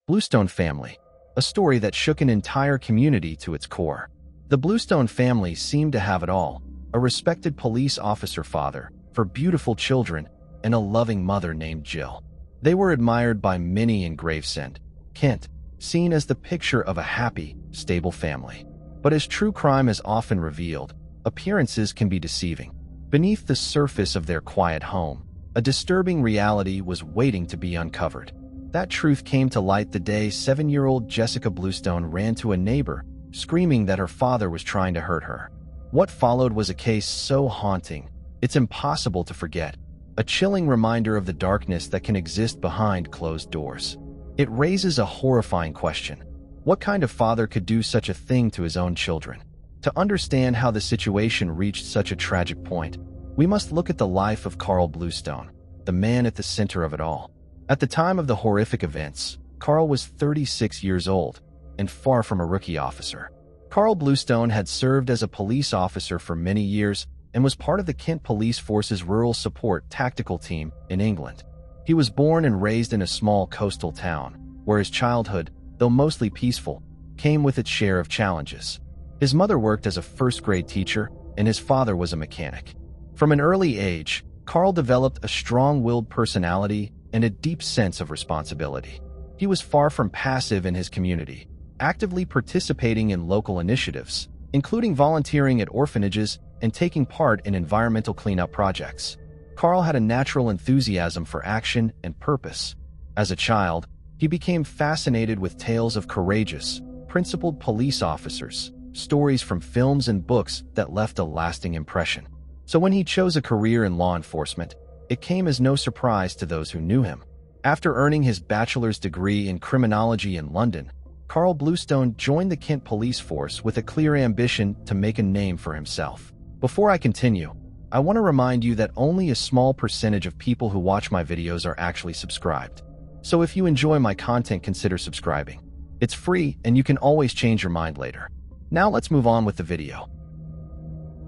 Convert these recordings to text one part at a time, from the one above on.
Bluestone family, a story that shook an entire community to its core. The Bluestone family seemed to have it all: a respected police officer father, for beautiful children, and a loving mother named Jill. They were admired by many in Gravesend, Kent, seen as the picture of a happy, stable family. But as true crime is often revealed, appearances can be deceiving. Beneath the surface of their quiet home, a disturbing reality was waiting to be uncovered. That truth came to light the day 7-year-old Jessica Bluestone ran to a neighbor, screaming that her father was trying to hurt her. What followed was a case so haunting, it's impossible to forget, a chilling reminder of the darkness that can exist behind closed doors. It raises a horrifying question. What kind of father could do such a thing to his own children? To understand how the situation reached such a tragic point, we must look at the life of Carl Bluestone, the man at the center of it all. At the time of the horrific events, Carl was 36 years old, and far from a rookie officer. Carl Bluestone had served as a police officer for many years and was part of the Kent Police Force's Rural Support Tactical Team in England. He was born and raised in a small coastal town, where his childhood, though mostly peaceful, came with its share of challenges. His mother worked as a first-grade teacher, and his father was a mechanic. From an early age, Carl developed a strong-willed personality and a deep sense of responsibility. He was far from passive in his community, actively participating in local initiatives, including volunteering at orphanages and taking part in environmental cleanup projects. Carl had a natural enthusiasm for action and purpose. As a child, he became fascinated with tales of courageous, principled police officers, stories from films and books that left a lasting impression. So when he chose a career in law enforcement, it came as no surprise to those who knew him. After earning his bachelor's degree in criminology in London, Carl Bluestone joined the Kent Police Force with a clear ambition to make a name for himself. Before I continue, I want to remind you that only a small percentage of people who watch my videos are actually subscribed. So if you enjoy my content, consider subscribing. It's free and you can always change your mind later. Now let's move on with the video.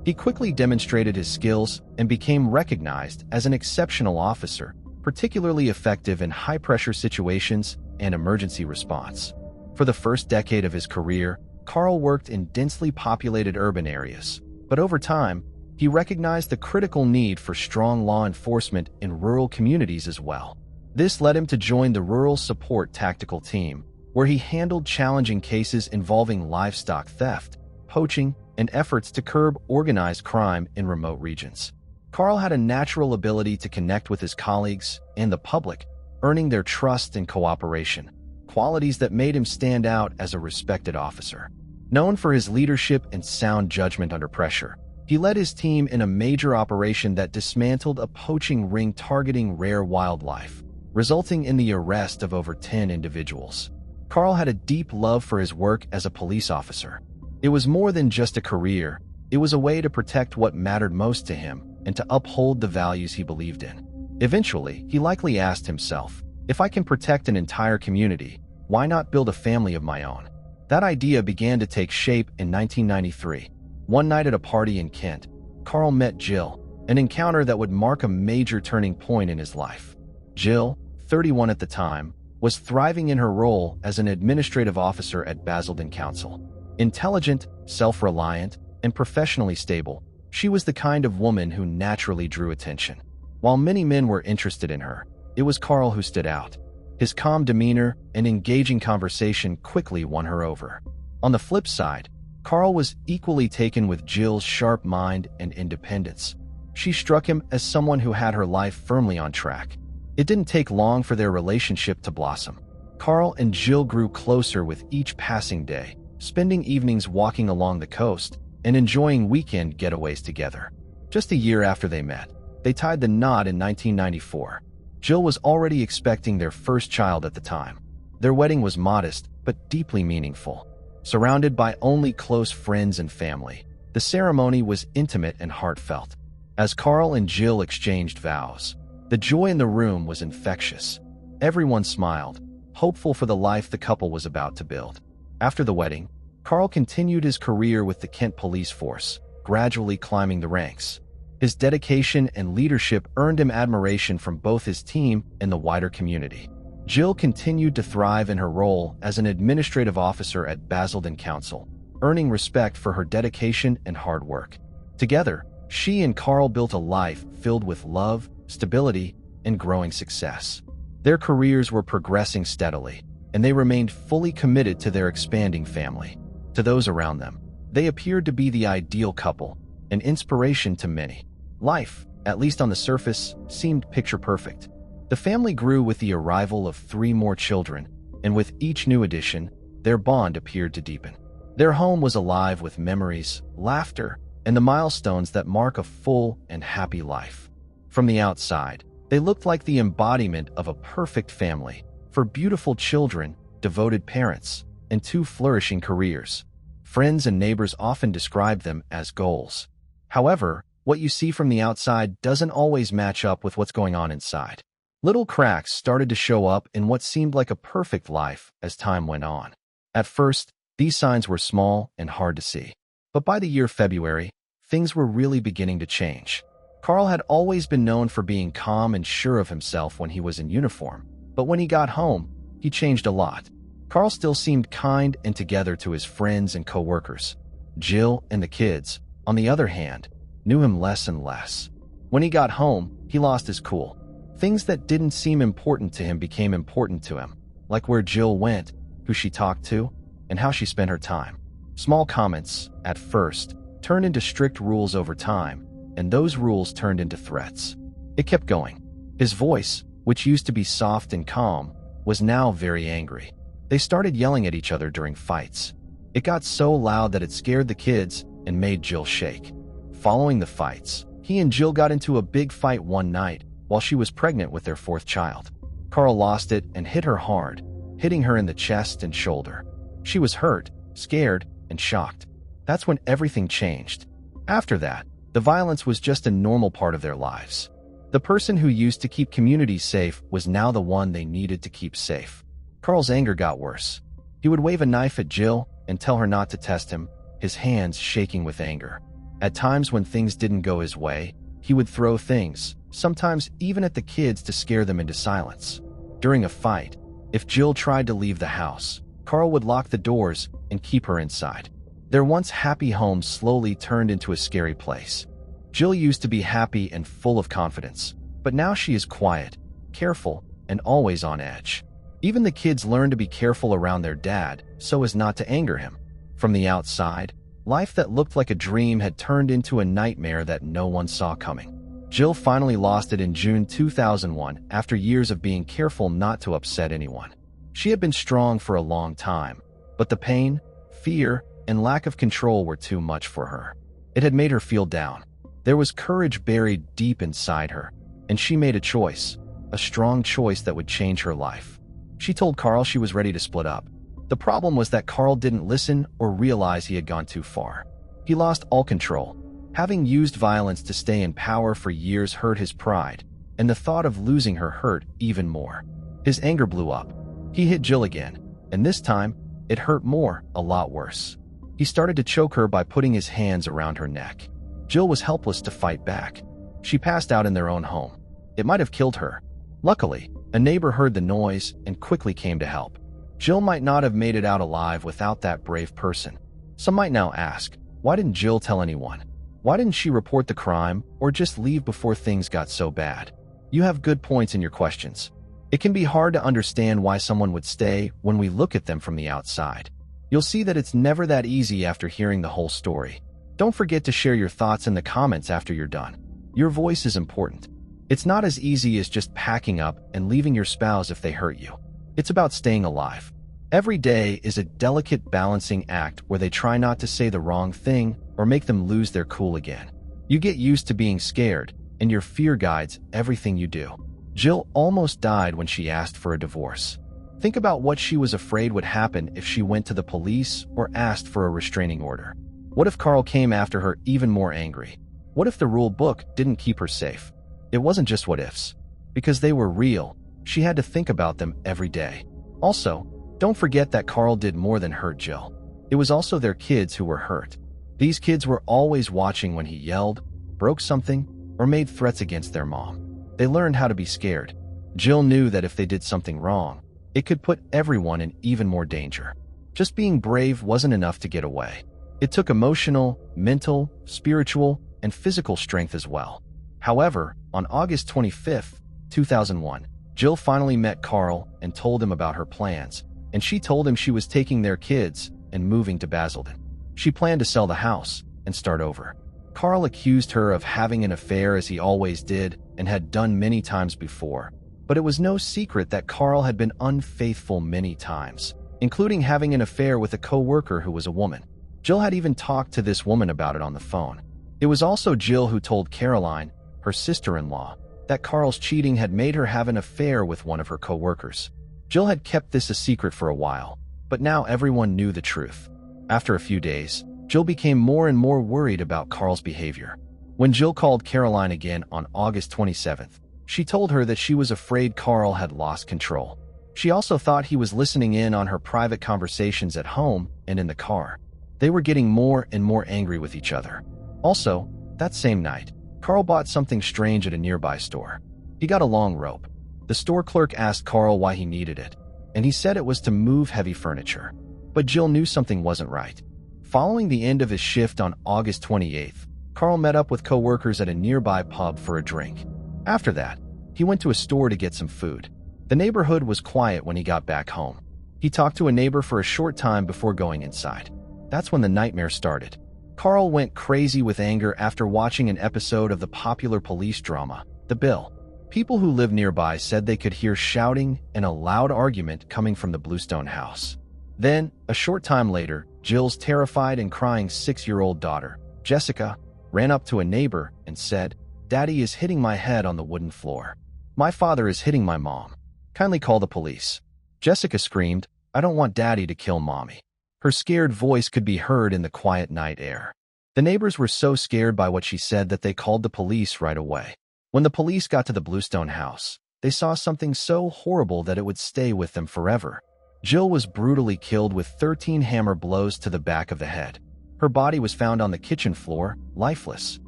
He quickly demonstrated his skills and became recognized as an exceptional officer, particularly effective in high-pressure situations and emergency response. For the first decade of his career, Carl worked in densely populated urban areas, but over time, he recognized the critical need for strong law enforcement in rural communities as well. This led him to join the Rural Support Tactical Team, where he handled challenging cases involving livestock theft, poaching, and efforts to curb organized crime in remote regions. Carl had a natural ability to connect with his colleagues and the public, earning their trust and cooperation, qualities that made him stand out as a respected officer. Known for his leadership and sound judgment under pressure, he led his team in a major operation that dismantled a poaching ring targeting rare wildlife, resulting in the arrest of over 10 individuals. Carl had a deep love for his work as a police officer. It was more than just a career, it was a way to protect what mattered most to him and to uphold the values he believed in. Eventually, he likely asked himself, if I can protect an entire community, why not build a family of my own? That idea began to take shape in 1993. One night at a party in Kent, Carl met Jill, an encounter that would mark a major turning point in his life. Jill, 31 at the time, was thriving in her role as an administrative officer at Basildon Council. Intelligent, self-reliant, and professionally stable, she was the kind of woman who naturally drew attention. While many men were interested in her, it was Carl who stood out. His calm demeanor and engaging conversation quickly won her over. On the flip side, Carl was equally taken with Jill's sharp mind and independence. She struck him as someone who had her life firmly on track. It didn't take long for their relationship to blossom. Carl and Jill grew closer with each passing day, spending evenings walking along the coast and enjoying weekend getaways together. Just a year after they met, they tied the knot in 1994. Jill was already expecting their first child at the time. Their wedding was modest but deeply meaningful. Surrounded by only close friends and family, the ceremony was intimate and heartfelt. As Carl and Jill exchanged vows, the joy in the room was infectious. Everyone smiled, hopeful for the life the couple was about to build. After the wedding, Carl continued his career with the Kent Police Force, gradually climbing the ranks. His dedication and leadership earned him admiration from both his team and the wider community. Jill continued to thrive in her role as an administrative officer at Basildon Council, earning respect for her dedication and hard work. Together, she and Carl built a life filled with love, stability, and growing success. Their careers were progressing steadily, and they remained fully committed to their expanding family. To those around them, they appeared to be the ideal couple, an inspiration to many. Life, at least on the surface, seemed picture-perfect. The family grew with the arrival of 3 more children, and with each new addition, their bond appeared to deepen. Their home was alive with memories, laughter, and the milestones that mark a full and happy life. From the outside, they looked like the embodiment of a perfect family, for beautiful children, devoted parents, and 2 flourishing careers. Friends and neighbors often described them as goals. However, what you see from the outside doesn't always match up with what's going on inside. Little cracks started to show up in what seemed like a perfect life as time went on. At first, these signs were small and hard to see. But by the year February, things were really beginning to change. Carl had always been known for being calm and sure of himself when he was in uniform. But when he got home, he changed a lot. Carl still seemed kind and together to his friends and co-workers. Jill and the kids, on the other hand, knew him less and less. When he got home, he lost his cool. Things that didn't seem important to him became important to him, like where Jill went, who she talked to, and how she spent her time. Small comments, at first, turned into strict rules over time, and those rules turned into threats. It kept going. His voice, which used to be soft and calm, was now very angry. They started yelling at each other during fights. It got so loud that it scared the kids and made Jill shake. Following the fights, he and Jill got into a big fight one night while she was pregnant with their 4th child. Carl lost it and hit her hard, hitting her in the chest and shoulder. She was hurt, scared, and shocked. That's when everything changed. After that, the violence was just a normal part of their lives. The person who used to keep communities safe was now the one they needed to keep safe. Carl's anger got worse. He would wave a knife at Jill and tell her not to test him, his hands shaking with anger. At times when things didn't go his way, he would throw things, sometimes even at the kids to scare them into silence. During a fight, if Jill tried to leave the house, Carl would lock the doors and keep her inside. Their once happy home slowly turned into a scary place. Jill used to be happy and full of confidence, but now she is quiet, careful, and always on edge. Even the kids learned to be careful around their dad so as not to anger him. From the outside, life that looked like a dream had turned into a nightmare that no one saw coming. Jill finally lost it in June 2001 after years of being careful not to upset anyone. She had been strong for a long time, but the pain, fear, and lack of control were too much for her. It had made her feel down. There was courage buried deep inside her, and she made a choice, a strong choice that would change her life. She told Carl she was ready to split up. The problem was that Carl didn't listen or realize he had gone too far. He lost all control. Having used violence to stay in power for years hurt his pride, and the thought of losing her hurt even more. His anger blew up. He hit Jill again, and this time, it hurt more, a lot worse. He started to choke her by putting his hands around her neck. Jill was helpless to fight back. She passed out in their own home. It might have killed her. Luckily, a neighbor heard the noise and quickly came to help. Jill might not have made it out alive without that brave person. Some might now ask, why didn't Jill tell anyone? Why didn't she report the crime or just leave before things got so bad? You have good points in your questions. It can be hard to understand why someone would stay when we look at them from the outside. You'll see that it's never that easy after hearing the whole story. Don't forget to share your thoughts in the comments after you're done. Your voice is important. It's not as easy as just packing up and leaving your spouse if they hurt you. It's about staying alive. Every day is a delicate balancing act where they try not to say the wrong thing or make them lose their cool again. You get used to being scared, and your fear guides everything you do. Jill almost died when she asked for a divorce. Think about what she was afraid would happen if she went to the police or asked for a restraining order. What if Carl came after her even more angry? What if the rule book didn't keep her safe? It wasn't just what ifs. Because they were real, she had to think about them every day. Also, don't forget that Carl did more than hurt Jill. It was also their kids who were hurt. These kids were always watching when he yelled, broke something, or made threats against their mom. They learned how to be scared. Jill knew that if they did something wrong, it could put everyone in even more danger. Just being brave wasn't enough to get away. It took emotional, mental, spiritual, and physical strength as well. However, on August 25, 2001, Jill finally met Carl and told him about her plans, and she told him she was taking their kids and moving to Basildon. She planned to sell the house and start over. Carl accused her of having an affair as he always did and had done many times before, but it was no secret that Carl had been unfaithful many times, including having an affair with a co-worker who was a woman. Jill had even talked to this woman about it on the phone. It was also Jill who told Caroline, her sister-in-law, that Carl's cheating had made her have an affair with one of her co-workers. Jill had kept this a secret for a while, but now everyone knew the truth. After a few days, Jill became more and more worried about Carl's behavior. When Jill called Caroline again on August 27th, she told her that she was afraid Carl had lost control. She also thought he was listening in on her private conversations at home and in the car. They were getting more and more angry with each other. Also, that same night, Carl bought something strange at a nearby store. He got a long rope. The store clerk asked Carl why he needed it, and he said it was to move heavy furniture. But Jill knew something wasn't right. Following the end of his shift on August 28th, Carl met up with co-workers at a nearby pub for a drink. After that, he went to a store to get some food. The neighborhood was quiet when he got back home. He talked to a neighbor for a short time before going inside. That's when the nightmare started. Carl went crazy with anger after watching an episode of the popular police drama, The Bill. People who lived nearby said they could hear shouting and a loud argument coming from the Bluestone house. Then, a short time later, Jill's terrified and crying 6-year-old daughter, Jessica, ran up to a neighbor and said, "Daddy is hitting my head on the wooden floor. My father is hitting my mom. Kindly call the police." Jessica screamed, "I don't want Daddy to kill Mommy." Her scared voice could be heard in the quiet night air. The neighbors were so scared by what she said that they called the police right away. When the police got to the Bluestone house, they saw something so horrible that it would stay with them forever. Jill was brutally killed with 13 hammer blows to the back of the head. Her body was found on the kitchen floor, lifeless.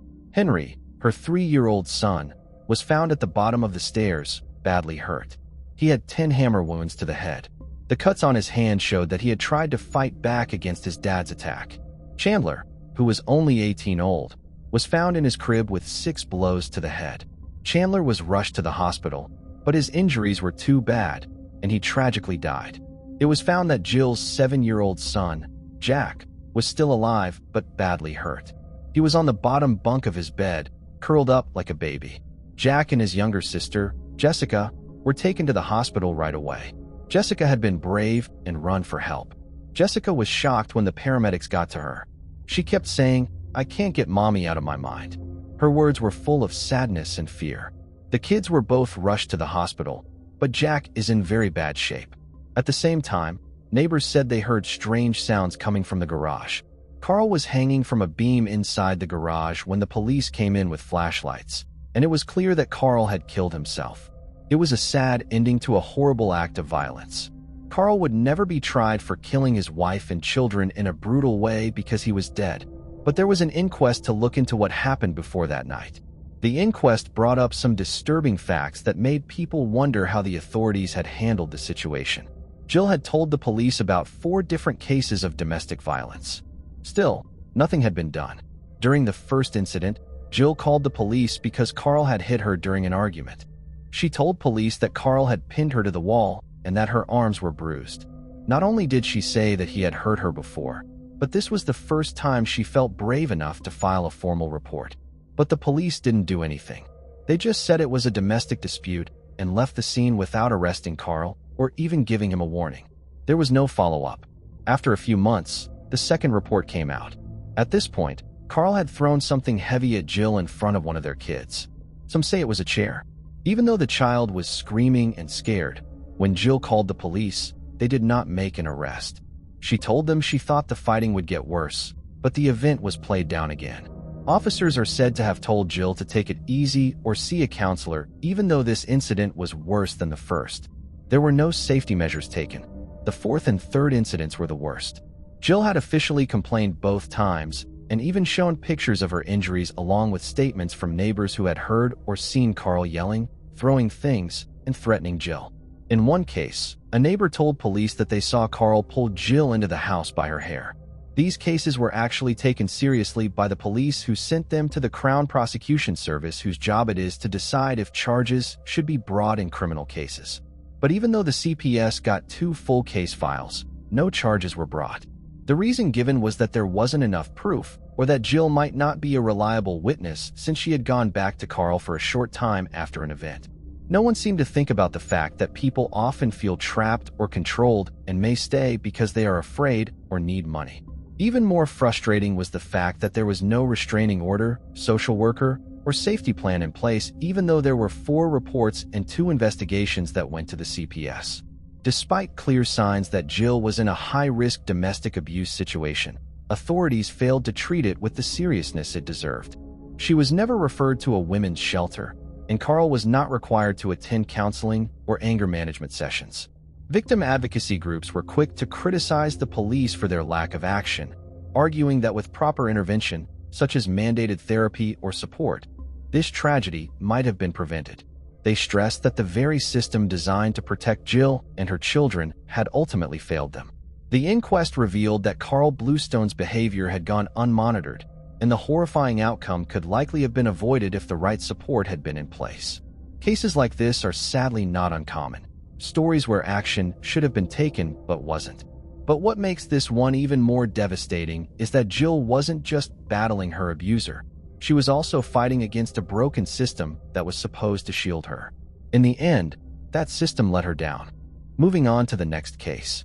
Henry, her 3-year-old son, was found at the bottom of the stairs, badly hurt. He had 10 hammer wounds to the head. The cuts on his hand showed that he had tried to fight back against his dad's attack. Chandler, who was only 18 old, was found in his crib with 6 blows to the head. Chandler was rushed to the hospital, but his injuries were too bad, and he tragically died. It was found that Jill's 7-year-old son, Jack, was still alive but badly hurt. He was on the bottom bunk of his bed, curled up like a baby. Jack and his younger sister, Jessica, were taken to the hospital right away. Jessica had been brave and run for help. Jessica was shocked when the paramedics got to her. She kept saying, "I can't get Mommy out of my mind." Her words were full of sadness and fear. The kids were both rushed to the hospital, but Jack is in very bad shape. At the same time, neighbors said they heard strange sounds coming from the garage. Carl was hanging from a beam inside the garage when the police came in with flashlights, and it was clear that Carl had killed himself. It was a sad ending to a horrible act of violence. Carl would never be tried for killing his wife and children in a brutal way because he was dead, but there was an inquest to look into what happened before that night. The inquest brought up some disturbing facts that made people wonder how the authorities had handled the situation. Jill had told the police about 4 different cases of domestic violence. Still, nothing had been done. During the first incident, Jill called the police because Carl had hit her during an argument. She told police that Carl had pinned her to the wall and that her arms were bruised. Not only did she say that he had hurt her before, but this was the first time she felt brave enough to file a formal report. But the police didn't do anything. They just said it was a domestic dispute and left the scene without arresting Carl or even giving him a warning. There was no follow-up. After a few months, the second report came out. At this point, Carl had thrown something heavy at Jill in front of one of their kids. Some say it was a chair. Even though the child was screaming and scared, when Jill called the police, they did not make an arrest. She told them she thought the fighting would get worse, but the event was played down again. Officers are said to have told Jill to take it easy or see a counselor, even though this incident was worse than the first. There were no safety measures taken. The fourth and third incidents were the worst. Jill had officially complained both times and even shown pictures of her injuries along with statements from neighbors who had heard or seen Carl yelling, throwing things, and threatening Jill. In one case, a neighbor told police that they saw Carl pull Jill into the house by her hair. These cases were actually taken seriously by the police, who sent them to the Crown Prosecution Service, whose job it is to decide if charges should be brought in criminal cases. But even though the CPS got 2 full case files, no charges were brought. The reason given was that there wasn't enough proof, or that Jill might not be a reliable witness since she had gone back to Carl for a short time after an event. No one seemed to think about the fact that people often feel trapped or controlled and may stay because they are afraid or need money. Even more frustrating was the fact that there was no restraining order, social worker, or safety plan in place, even though there were 4 reports and 2 investigations that went to the CPS. Despite clear signs that Jill was in a high-risk domestic abuse situation, authorities failed to treat it with the seriousness it deserved. She was never referred to a women's shelter, and Carl was not required to attend counseling or anger management sessions. Victim advocacy groups were quick to criticize the police for their lack of action, arguing that with proper intervention, such as mandated therapy or support, this tragedy might have been prevented. They stressed that the very system designed to protect Jill and her children had ultimately failed them. The inquest revealed that Carl Bluestone's behavior had gone unmonitored, and the horrifying outcome could likely have been avoided if the right support had been in place. Cases like this are sadly not uncommon. Stories where action should have been taken but wasn't. But what makes this one even more devastating is that Jill wasn't just battling her abuser. She was also fighting against a broken system that was supposed to shield her. In the end, that system let her down. Moving on to the next case.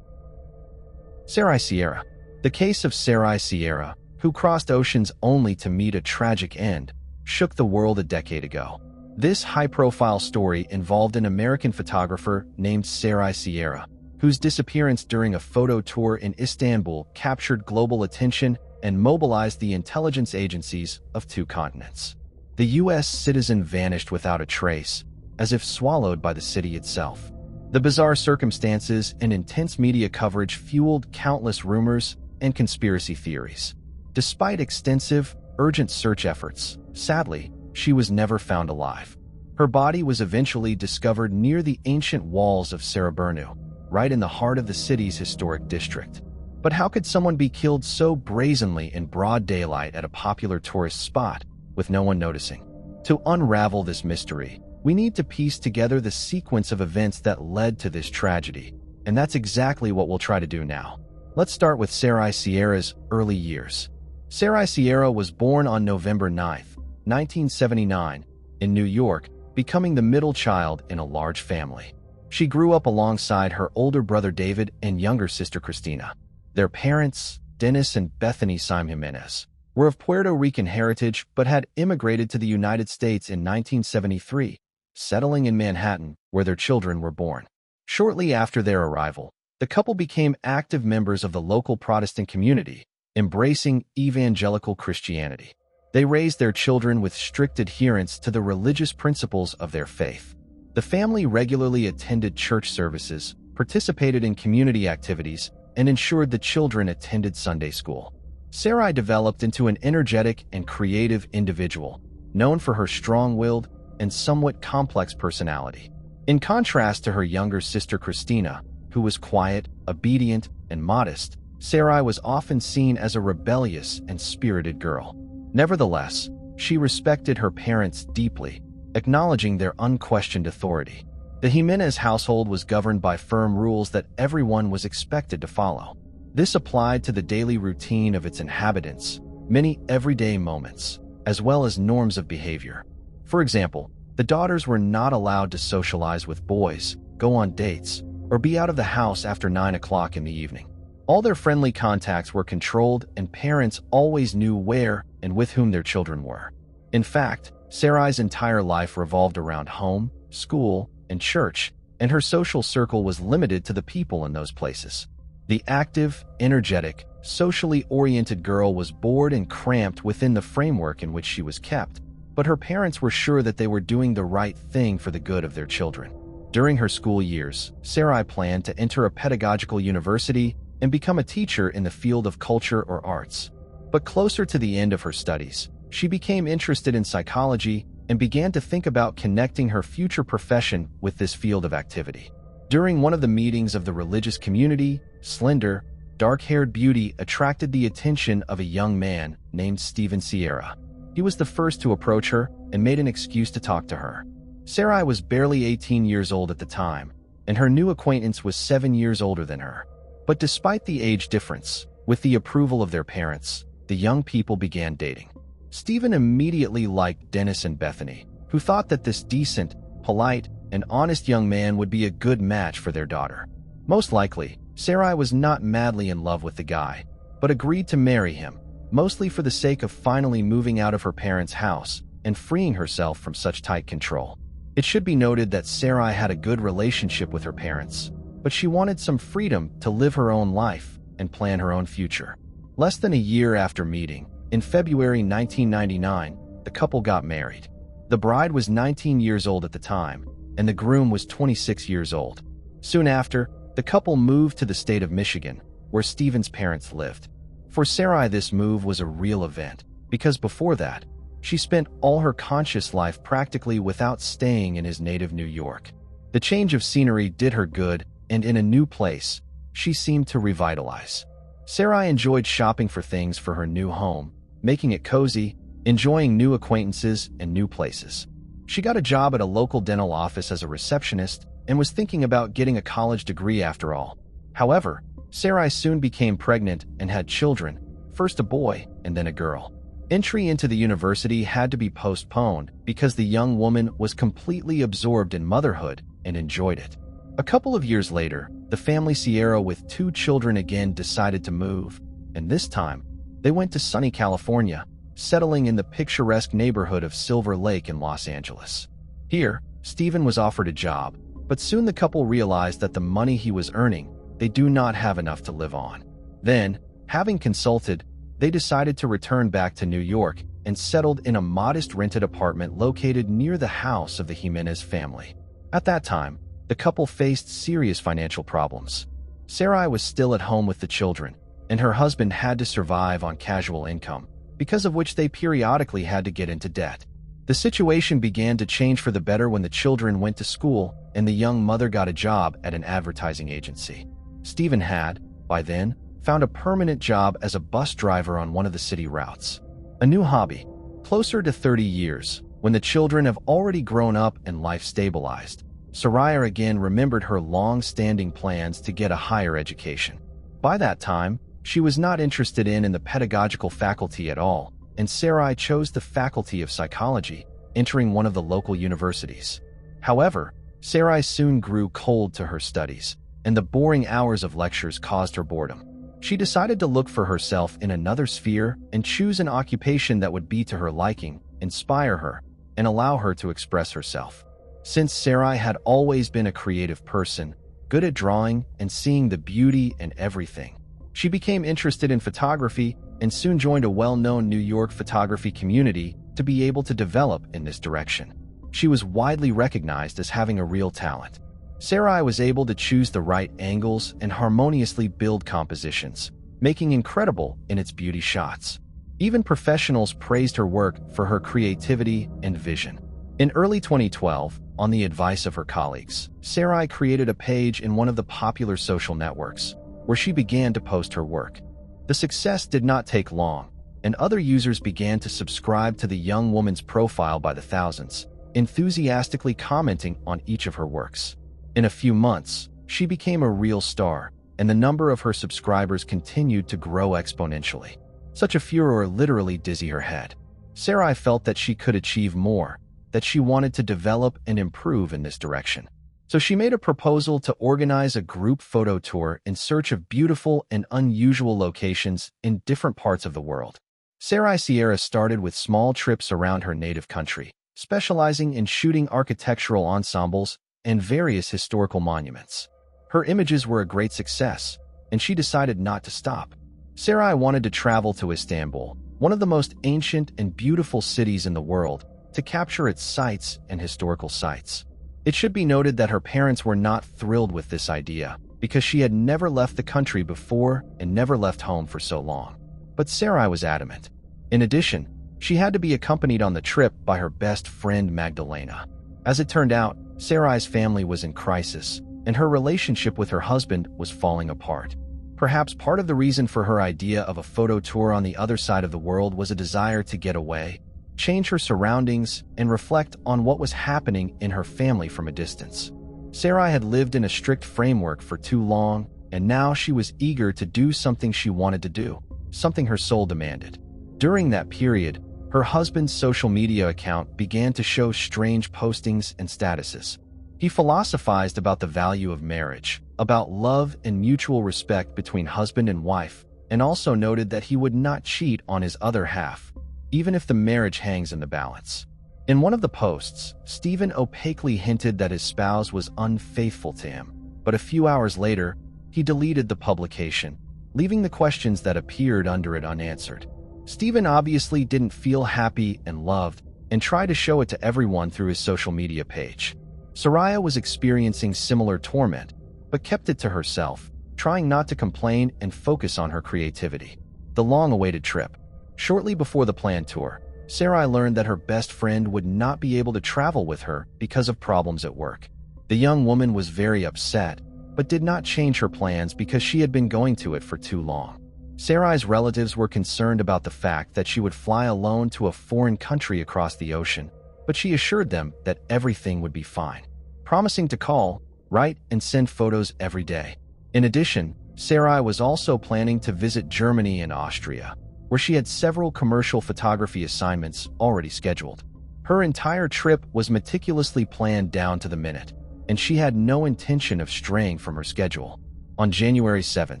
Sarai Sierra. The case of Sarai Sierra, who crossed oceans only to meet a tragic end, shook the world a decade ago. This high-profile story involved an American photographer named Sarai Sierra, whose disappearance during a photo tour in Istanbul captured global attention and mobilized the intelligence agencies of 2 continents. The U.S. citizen vanished without a trace, as if swallowed by the city itself. The bizarre circumstances and intense media coverage fueled countless rumors and conspiracy theories. Despite extensive, urgent search efforts, sadly, she was never found alive. Her body was eventually discovered near the ancient walls of Saraburnu, right in the heart of the city's historic district. But how could someone be killed so brazenly in broad daylight at a popular tourist spot, with no one noticing? To unravel this mystery, we need to piece together the sequence of events that led to this tragedy, and that's exactly what we'll try to do now. Let's start with Sarai Sierra's early years. Sarai Sierra was born on November 9, 1979, in New York, becoming the middle child in a large family. She grew up alongside her older brother David and younger sister Christina. Their parents, Dennis and Bethany Sime Jimenez, were of Puerto Rican heritage but had immigrated to the United States in 1973, settling in Manhattan, where their children were born. Shortly after their arrival, the couple became active members of the local Protestant community, embracing evangelical Christianity. They raised their children with strict adherence to the religious principles of their faith. The family regularly attended church services, participated in community activities, and ensured the children attended Sunday school. Sarai developed into an energetic and creative individual, known for her strong-willed and somewhat complex personality. In contrast to her younger sister Christina, who was quiet, obedient, and modest, Sarai was often seen as a rebellious and spirited girl. Nevertheless, she respected her parents deeply, acknowledging their unquestioned authority. The Jimenez household was governed by firm rules that everyone was expected to follow. This applied to the daily routine of its inhabitants, many everyday moments, as well as norms of behavior. For example, the daughters were not allowed to socialize with boys, go on dates, or be out of the house after 9 o'clock in the evening. All their friendly contacts were controlled, and parents always knew where and with whom their children were. In fact, Sarai's entire life revolved around home, school, and church, and her social circle was limited to the people in those places. The active, energetic, socially oriented girl was bored and cramped within the framework in which she was kept, but her parents were sure that they were doing the right thing for the good of their children. During her school years, Sarai planned to enter a pedagogical university and become a teacher in the field of culture or arts. But closer to the end of her studies, she became interested in psychology and began to think about connecting her future profession with this field of activity. During one of the meetings of the religious community, slender, dark-haired beauty attracted the attention of a young man named Stephen Sierra. He was the first to approach her and made an excuse to talk to her. Sarai was barely 18 years old at the time, and her new acquaintance was 7 years older than her. But despite the age difference, with the approval of their parents, the young people began dating. Stephen immediately liked Dennis and Bethany, who thought that this decent, polite, and honest young man would be a good match for their daughter. Most likely, Sarai was not madly in love with the guy, but agreed to marry him, mostly for the sake of finally moving out of her parents' house and freeing herself from such tight control. It should be noted that Sarai had a good relationship with her parents, but she wanted some freedom to live her own life and plan her own future. Less than a year after meeting, in February 1999, the couple got married. The bride was 19 years old at the time, and the groom was 26 years old. Soon after, the couple moved to the state of Michigan, where Stephen's parents lived. For Sarai, this move was a real event, because before that, she spent all her conscious life practically without staying in his native New York. The change of scenery did her good, and in a new place, she seemed to revitalize. Sarai enjoyed shopping for things for her new home, making it cozy, enjoying new acquaintances and new places. She got a job at a local dental office as a receptionist and was thinking about getting a college degree after all. However, Sarai soon became pregnant and had children, first a boy and then a girl. Entry into the university had to be postponed because the young woman was completely absorbed in motherhood and enjoyed it. A couple of years later, the family Sierra with 2 children again decided to move, and this time, they went to sunny California, settling in the picturesque neighborhood of Silver Lake in Los Angeles. Here, Stephen was offered a job, but soon the couple realized that the money he was earning, they do not have enough to live on. Then, having consulted, they decided to return back to New York and settled in a modest rented apartment located near the house of the Jimenez family. At that time, the couple faced serious financial problems. Sarai was still at home with the children, and her husband had to survive on casual income, because of which they periodically had to get into debt. The situation began to change for the better when the children went to school and the young mother got a job at an advertising agency. Stephen had, by then, found a permanent job as a bus driver on one of the city routes. A new hobby, closer to 30 years, when the children have already grown up and life stabilized. Sarai again remembered her long-standing plans to get a higher education. By that time, she was not interested in the pedagogical faculty at all, and Sarai chose the faculty of psychology, entering one of the local universities. However, Sarai soon grew cold to her studies, and the boring hours of lectures caused her boredom. She decided to look for herself in another sphere and choose an occupation that would be to her liking, inspire her, and allow her to express herself. Since Sarai had always been a creative person, good at drawing and seeing the beauty in everything, she became interested in photography and soon joined a well-known New York photography community to be able to develop in this direction. She was widely recognized as having a real talent. Sarai was able to choose the right angles and harmoniously build compositions, making incredible in its beauty shots. Even professionals praised her work for her creativity and vision. In early 2012, on the advice of her colleagues, Sarai created a page in one of the popular social networks, where she began to post her work. The success did not take long, and other users began to subscribe to the young woman's profile by the thousands, enthusiastically commenting on each of her works. In a few months, she became a real star, and the number of her subscribers continued to grow exponentially. Such a furor literally dizzy her head. Sarai felt that she could achieve more, that she wanted to develop and improve in this direction. So she made a proposal to organize a group photo tour in search of beautiful and unusual locations in different parts of the world. Sarai Sierra started with small trips around her native country, specializing in shooting architectural ensembles and various historical monuments. Her images were a great success, and she decided not to stop. Sarai wanted to travel to Istanbul, one of the most ancient and beautiful cities in the world, to capture its sights and historical sites. It should be noted that her parents were not thrilled with this idea, because she had never left the country before and never left home for so long. But Sarai was adamant. In addition, She had to be accompanied on the trip by her best friend Magdalena. As it turned out, Sarai's family was in crisis, and her relationship with her husband was falling apart. Perhaps part of the reason for her idea of a photo tour on the other side of the world was a desire to get away, change her surroundings, and reflect on what was happening in her family from a distance. Sarai had lived in a strict framework for too long, and now she was eager to do something she wanted to do, something her soul demanded. During that period, her husband's social media account began to show strange postings and statuses. He philosophized about the value of marriage, about love and mutual respect between husband and wife, and also noted that he would not cheat on his other half, even if the marriage hangs in the balance. In one of the posts, Stephen opaquely hinted that his spouse was unfaithful to him, but a few hours later, he deleted the publication, leaving the questions that appeared under it unanswered. Stephen obviously didn't feel happy and loved, and tried to show it to everyone through his social media page. Sarai was experiencing similar torment, but kept it to herself, trying not to complain and focus on her creativity. The long-awaited trip. Shortly before the planned tour, Sarai learned that her best friend would not be able to travel with her because of problems at work. The young woman was very upset, but did not change her plans because she had been going to it for too long. Sarai's relatives were concerned about the fact that she would fly alone to a foreign country across the ocean, but she assured them that everything would be fine, promising to call, write, and send photos every day. In addition, Sarai was also planning to visit Germany and Austria, where she had several commercial photography assignments already scheduled. Her entire trip was meticulously planned down to the minute, and she had no intention of straying from her schedule. On January 7,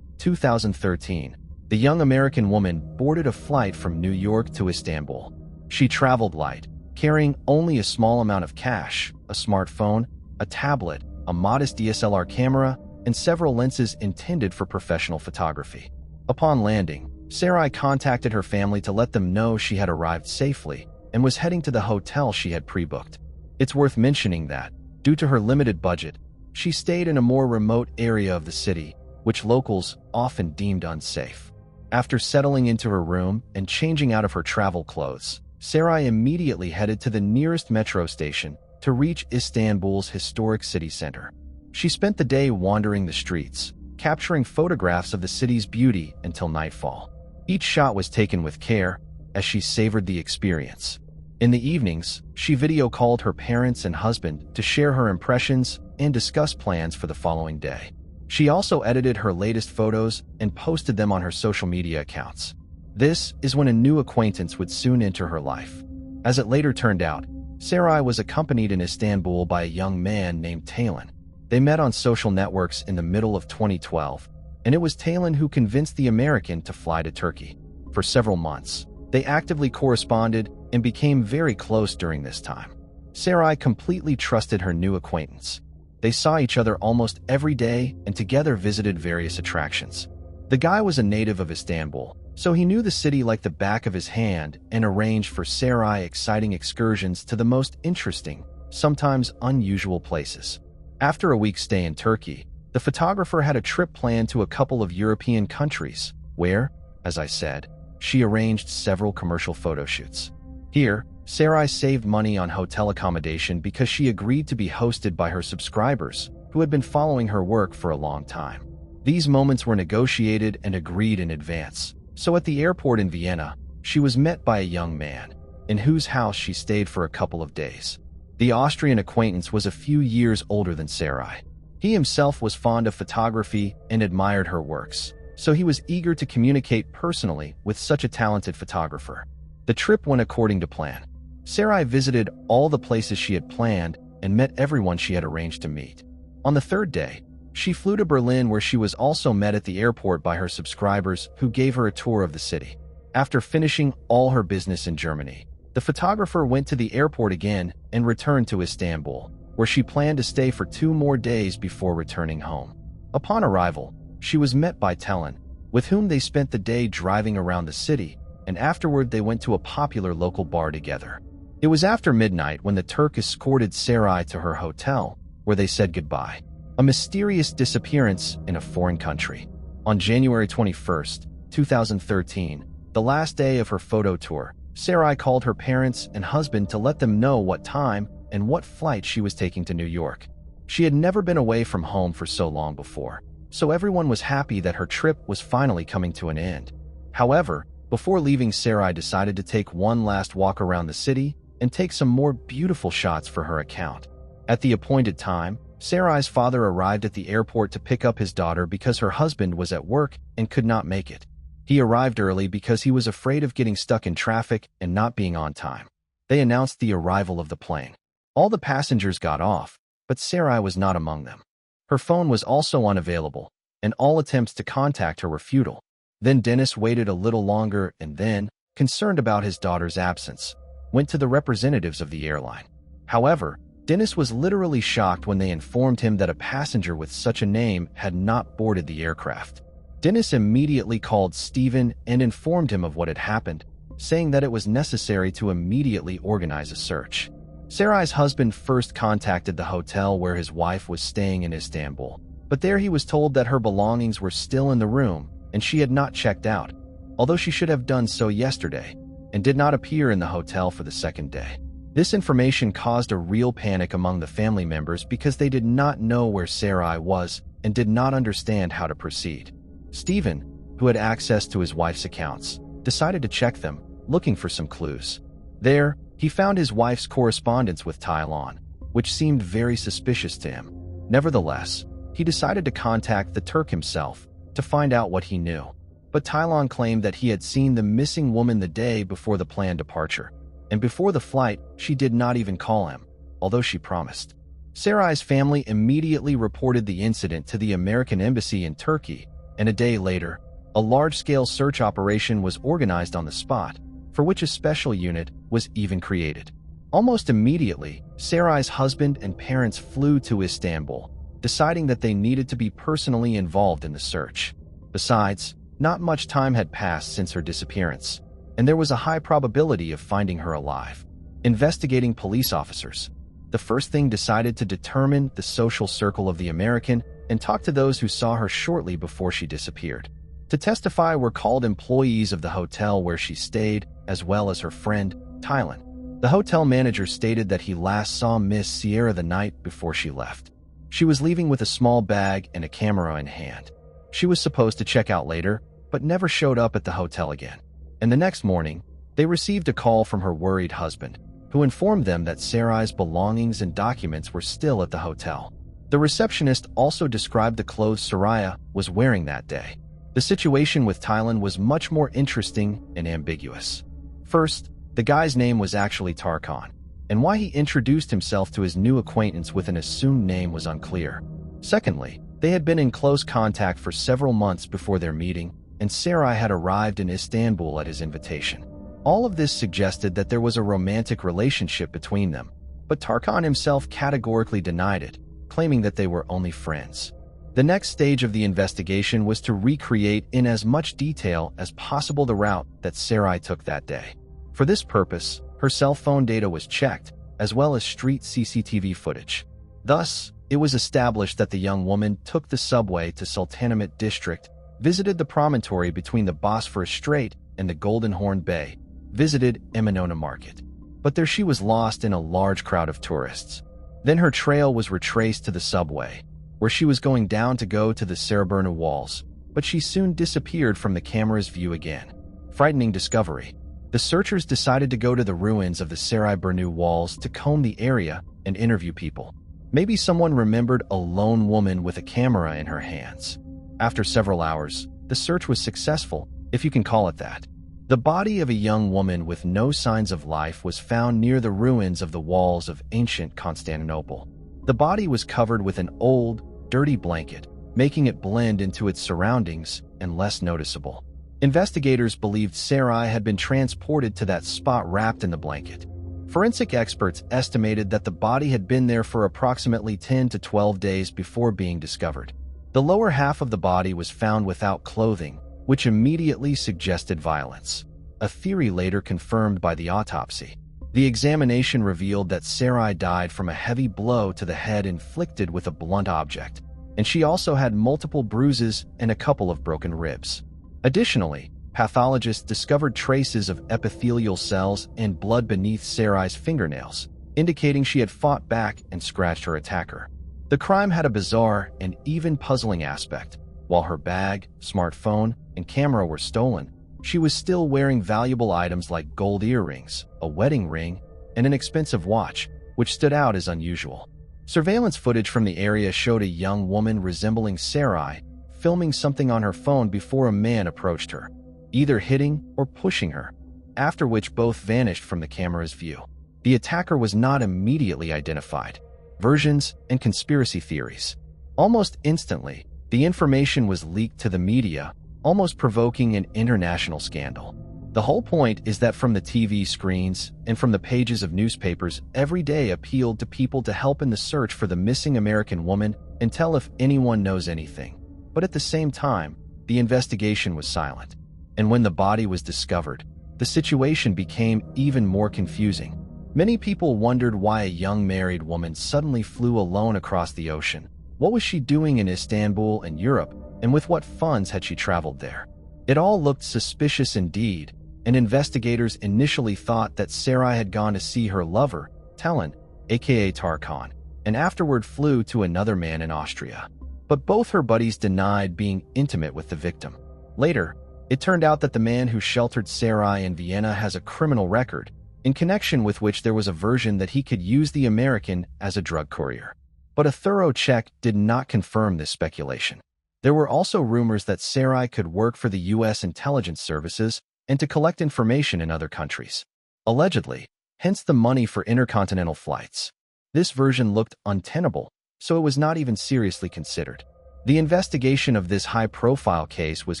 2013, the young American woman boarded a flight from New York to Istanbul. She traveled light, carrying only a small amount of cash, a smartphone, a tablet, a modest DSLR camera, and several lenses intended for professional photography. Upon landing, Sarai contacted her family to let them know she had arrived safely and was heading to the hotel she had pre-booked. It's worth mentioning that, due to her limited budget, she stayed in a more remote area of the city, which locals often deemed unsafe. After settling into her room and changing out of her travel clothes, Sarai immediately headed to the nearest metro station to reach Istanbul's historic city center. She spent the day wandering the streets, capturing photographs of the city's beauty until nightfall. Each shot was taken with care, as she savored the experience. In the evenings, she video called her parents and husband to share her impressions and discuss plans for the following day. She also edited her latest photos and posted them on her social media accounts. This is when a new acquaintance would soon enter her life. As it later turned out, Sarai was accompanied in Istanbul by a young man named Talon. They met on social networks in the middle of 2012, and it was Talon who convinced the American to fly to Turkey. For several months, they actively corresponded and became very close during this time. Sarai completely trusted her new acquaintance. They saw each other almost every day and together visited various attractions. The guy was a native of Istanbul, so he knew the city like the back of his hand and arranged for Sarai exciting excursions to the most interesting, sometimes unusual places. After a week's stay in Turkey, the photographer had a trip planned to a couple of European countries, where, as I said, she arranged several commercial photo shoots. Here, Sarai saved money on hotel accommodation because she agreed to be hosted by her subscribers, who had been following her work for a long time. These moments were negotiated and agreed in advance, so at the airport in Vienna, she was met by a young man, in whose house she stayed for a couple of days. The Austrian acquaintance was a few years older than Sarai. He himself was fond of photography and admired her works, so he was eager to communicate personally with such a talented photographer. The trip went according to plan. Sarai visited all the places she had planned and met everyone she had arranged to meet. On the third day, she flew to Berlin, where she was also met at the airport by her subscribers who gave her a tour of the city. After finishing all her business in Germany, the photographer went to the airport again and returned to Istanbul, where she planned to stay for 2 more days before returning home. Upon arrival, she was met by Talon, with whom they spent the day driving around the city, and afterward they went to a popular local bar together. It was after midnight when the Turk escorted Sarai to her hotel, where they said goodbye. A mysterious disappearance in a foreign country. On January 21, 2013, the last day of her photo tour, Sarai called her parents and husband to let them know what time and what flight she was taking to New York. She had never been away from home for so long before, so everyone was happy that her trip was finally coming to an end. However, before leaving, Sarai decided to take one last walk around the city and take some more beautiful shots for her account. At the appointed time, Sarai's father arrived at the airport to pick up his daughter because her husband was at work and could not make it. He arrived early because he was afraid of getting stuck in traffic and not being on time. They announced the arrival of the plane. All the passengers got off, but Sarai was not among them. Her phone was also unavailable, and all attempts to contact her were futile. Then Dennis waited a little longer and then, concerned about his daughter's absence, went to the representatives of the airline. However, Dennis was literally shocked when they informed him that a passenger with such a name had not boarded the aircraft. Dennis immediately called Stephen and informed him of what had happened, saying that it was necessary to immediately organize a search. Sarai's husband first contacted the hotel where his wife was staying in Istanbul, but there he was told that her belongings were still in the room and she had not checked out, although she should have done so yesterday, and did not appear in the hotel for the second day. This information caused a real panic among the family members because they did not know where Sarai was and did not understand how to proceed. Stephen, who had access to his wife's accounts, decided to check them, looking for some clues. There, he found his wife's correspondence with Thailand, which seemed very suspicious to him. Nevertheless, he decided to contact the Turk himself to find out what he knew. But Thailand claimed that he had seen the missing woman the day before the planned departure, and before the flight, she did not even call him, although she promised. Sarai's family immediately reported the incident to the American embassy in Turkey, and a day later, a large-scale search operation was organized on the spot, for which a special unit was even created. Almost immediately, Sarai's husband and parents flew to Istanbul, deciding that they needed to be personally involved in the search. Besides, not much time had passed since her disappearance, and there was a high probability of finding her alive. Investigating police officers, the first thing decided to determine the social circle of the American and talk to those who saw her shortly before she disappeared. To testify were called employees of the hotel where she stayed, as well as her friend, Thailand. The hotel manager stated that he last saw Miss Sierra the night before she left. She was leaving with a small bag and a camera in hand. She was supposed to check out later, but never showed up at the hotel again. And the next morning, they received a call from her worried husband, who informed them that Sarai's belongings and documents were still at the hotel. The receptionist also described the clothes Sarai was wearing that day. The situation with Thailand was much more interesting and ambiguous. First, the guy's name was actually Tarkan, and why he introduced himself to his new acquaintance with an assumed name was unclear. Secondly, they had been in close contact for several months before their meeting, and Sarai had arrived in Istanbul at his invitation. All of this suggested that there was a romantic relationship between them, but Tarkan himself categorically denied it, claiming that they were only friends. The next stage of the investigation was to recreate in as much detail as possible the route that Sarai took that day. For this purpose, her cell phone data was checked, as well as street CCTV footage. Thus, it was established that the young woman took the subway to Sultanahmet district, visited the promontory between the Bosphorus Strait and the Golden Horn Bay, visited Eminona Market. But there she was lost in a large crowd of tourists. Then her trail was retraced to the subway, where she was going down to go to the Saraburnu walls, but she soon disappeared from the camera's view again. Frightening discovery. The searchers decided to go to the ruins of the Saraburnu walls to comb the area and interview people. Maybe someone remembered a lone woman with a camera in her hands. After several hours, the search was successful, if you can call it that. The body of a young woman with no signs of life was found near the ruins of the walls of ancient Constantinople. The body was covered with an old, dirty blanket, making it blend into its surroundings and less noticeable. Investigators believed Sarai had been transported to that spot wrapped in the blanket. Forensic experts estimated that the body had been there for approximately 10 to 12 days before being discovered. The lower half of the body was found without clothing, which immediately suggested violence, a theory later confirmed by the autopsy. The examination revealed that Sarai died from a heavy blow to the head inflicted with a blunt object, and she also had multiple bruises and a couple of broken ribs. Additionally, Pathologists discovered traces of epithelial cells and blood beneath Sarai's fingernails, indicating she had fought back and scratched her attacker. The crime had a bizarre and even puzzling aspect. While her bag, smartphone, and camera were stolen, she was still wearing valuable items like gold earrings, a wedding ring, and an expensive watch, which stood out as unusual. Surveillance footage from the area showed a young woman resembling Sarai filming something on her phone before a man approached her, either hitting or pushing her, after which both vanished from the camera's view. The attacker was not immediately identified. Versions and conspiracy theories. Almost instantly, the information was leaked to the media, almost provoking an international scandal. The whole point is that from the TV screens and from the pages of newspapers every day appealed to people to help in the search for the missing American woman and tell if anyone knows anything. But at the same time, the investigation was silent. And when the body was discovered, the situation became even more confusing. Many people wondered why a young married woman suddenly flew alone across the ocean. What was she doing in Istanbul and Europe, and with what funds had she traveled there? It all looked suspicious indeed, and investigators initially thought that Sarai had gone to see her lover, Talon, aka Tarkan, and afterward flew to another man in Austria. But both her buddies denied being intimate with the victim. Later, it turned out that the man who sheltered Sarai in Vienna has a criminal record, in connection with which there was a version that he could use the American as a drug courier. But a thorough check did not confirm this speculation. There were also rumors that Sarai could work for the U.S. intelligence services and to collect information in other countries. Allegedly, hence the money for intercontinental flights. This version looked untenable, so it was not even seriously considered. The investigation of this high-profile case was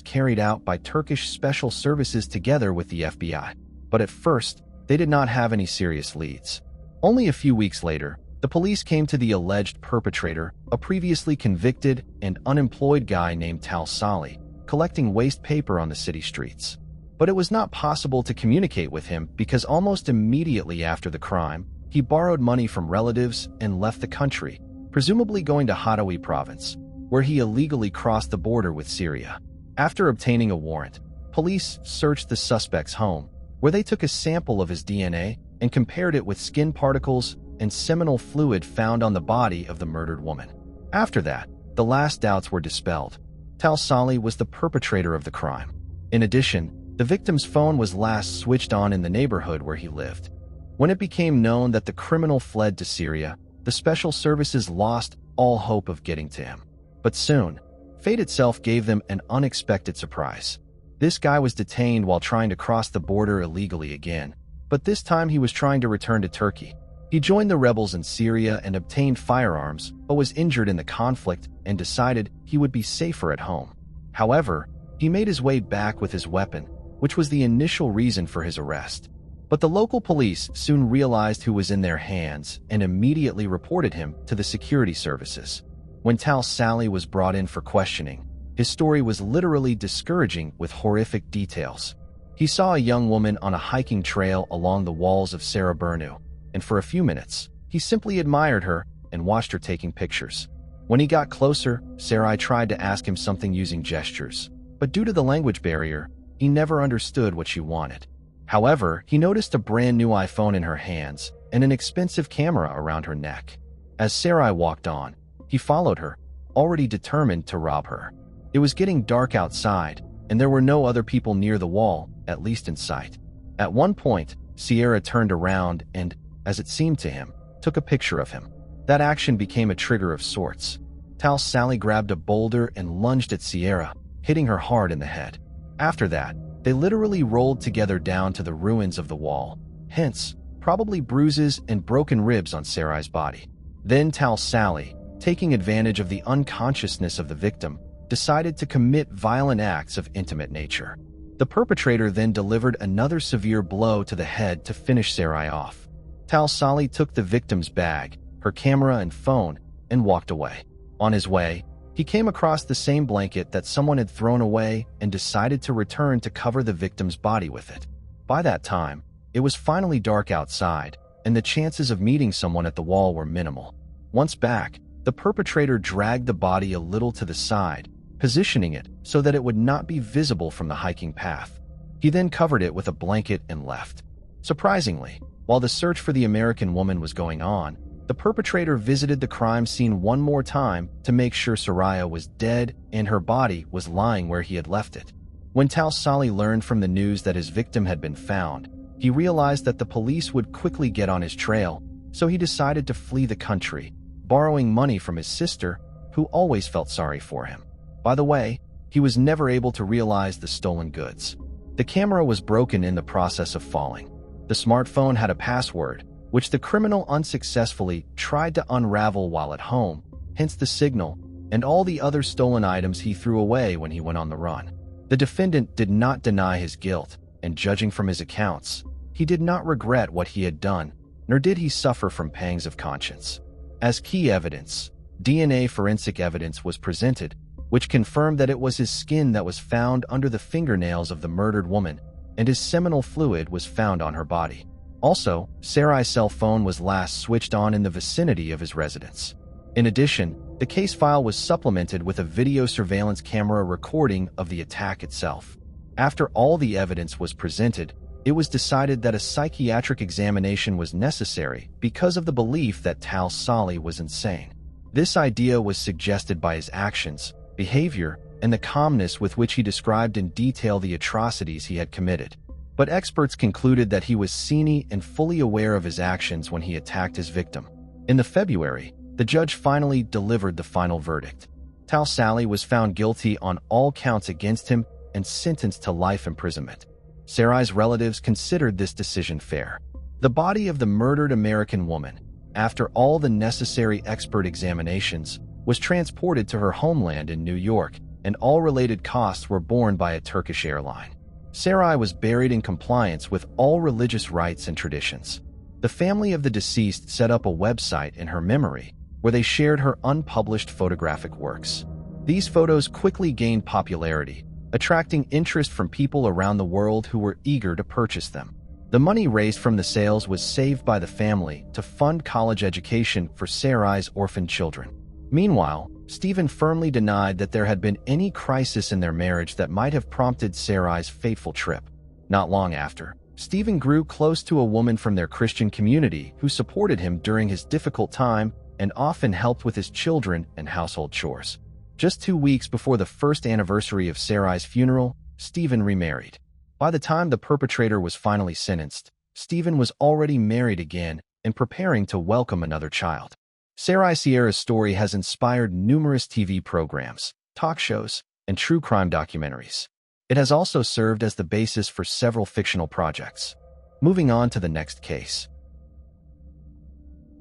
carried out by Turkish special services together with the FBI, but at first, they did not have any serious leads. Only a few weeks later, the police came to the alleged perpetrator, a previously convicted and unemployed guy named Tal Salih, collecting waste paper on the city streets. But it was not possible to communicate with him because almost immediately after the crime, he borrowed money from relatives and left the country, presumably going to Hatawi province, where he illegally crossed the border with Syria. After obtaining a warrant, police searched the suspect's home, where they took a sample of his DNA and compared it with skin particles and seminal fluid found on the body of the murdered woman. After that, the last doubts were dispelled. Tal Salih was the perpetrator of the crime. In addition, the victim's phone was last switched on in the neighborhood where he lived. When it became known that the criminal fled to Syria, the special services lost all hope of getting to him. But soon, fate itself gave them an unexpected surprise. This guy was detained while trying to cross the border illegally again, but this time he was trying to return to Turkey. He joined the rebels in Syria and obtained firearms, but was injured in the conflict and decided he would be safer at home. However, he made his way back with his weapon, which was the initial reason for his arrest. But the local police soon realized who was in their hands and immediately reported him to the security services. When Tal Salih was brought in for questioning, his story was literally discouraging with horrific details. He saw a young woman on a hiking trail along the walls of Saraburnu, and for a few minutes, he simply admired her and watched her taking pictures. When he got closer, Sarai tried to ask him something using gestures, but due to the language barrier, he never understood what she wanted. However, he noticed a brand new iPhone in her hands and an expensive camera around her neck. As Sarai walked on, he followed her, already determined to rob her. It was getting dark outside, and there were no other people near the wall, at least in sight. At one point, Sierra turned around and, as it seemed to him, took a picture of him. That action became a trigger of sorts. Tal Salih grabbed a boulder and lunged at Sierra, hitting her hard in the head. After that, they literally rolled together down to the ruins of the wall, hence, probably bruises and broken ribs on Sarai's body. Then Tal Salih, taking advantage of the unconsciousness of the victim, decided to commit violent acts of intimate nature. The perpetrator then delivered another severe blow to the head to finish Sarai off. Tal Salih took the victim's bag, her camera and phone, and walked away. On his way, he came across the same blanket that someone had thrown away and decided to return to cover the victim's body with it. By that time, it was finally dark outside, and the chances of meeting someone at the wall were minimal. Once back, the perpetrator dragged the body a little to the side, positioning it so that it would not be visible from the hiking path. He then covered it with a blanket and left. Surprisingly, while the search for the American woman was going on, the perpetrator visited the crime scene one more time to make sure Soraya was dead and her body was lying where he had left it. When Tal Sali learned from the news that his victim had been found, he realized that the police would quickly get on his trail, so he decided to flee the country, borrowing money from his sister, who always felt sorry for him. By the way, he was never able to realize the stolen goods. The camera was broken in the process of falling. The smartphone had a password, which the criminal unsuccessfully tried to unravel while at home, hence the signal, and all the other stolen items he threw away when he went on the run. The defendant did not deny his guilt, and judging from his accounts, he did not regret what he had done, nor did he suffer from pangs of conscience. As key evidence, DNA forensic evidence was presented, which confirmed that it was his skin that was found under the fingernails of the murdered woman, and his seminal fluid was found on her body. Also, Sarai's cell phone was last switched on in the vicinity of his residence. In addition, the case file was supplemented with a video surveillance camera recording of the attack itself. After all the evidence was presented, it was decided that a psychiatric examination was necessary because of the belief that Tal Sali was insane. This idea was suggested by his actions, behavior, and the calmness with which he described in detail the atrocities he had committed. But experts concluded that he was sane and fully aware of his actions when he attacked his victim. In February, the judge finally delivered the final verdict. Tal Sali was found guilty on all counts against him and sentenced to life imprisonment. Sarai's relatives considered this decision fair. The body of the murdered American woman, after all the necessary expert examinations, was transported to her homeland in New York, and all related costs were borne by a Turkish airline. Sarai was buried in compliance with all religious rites and traditions. The family of the deceased set up a website in her memory where they shared her unpublished photographic works. These photos quickly gained popularity, attracting interest from people around the world who were eager to purchase them. The money raised from the sales was saved by the family to fund college education for Sarai's orphaned children. Meanwhile, Stephen firmly denied that there had been any crisis in their marriage that might have prompted Sarai's fateful trip. Not long after, Stephen grew close to a woman from their Christian community who supported him during his difficult time and often helped with his children and household chores. Just 2 weeks before the first anniversary of Sarai's funeral, Stephen remarried. By the time the perpetrator was finally sentenced, Stephen was already married again and preparing to welcome another child. Sarai Sierra's story has inspired numerous TV programs, talk shows, and true crime documentaries. It has also served as the basis for several fictional projects. Moving on to the next case.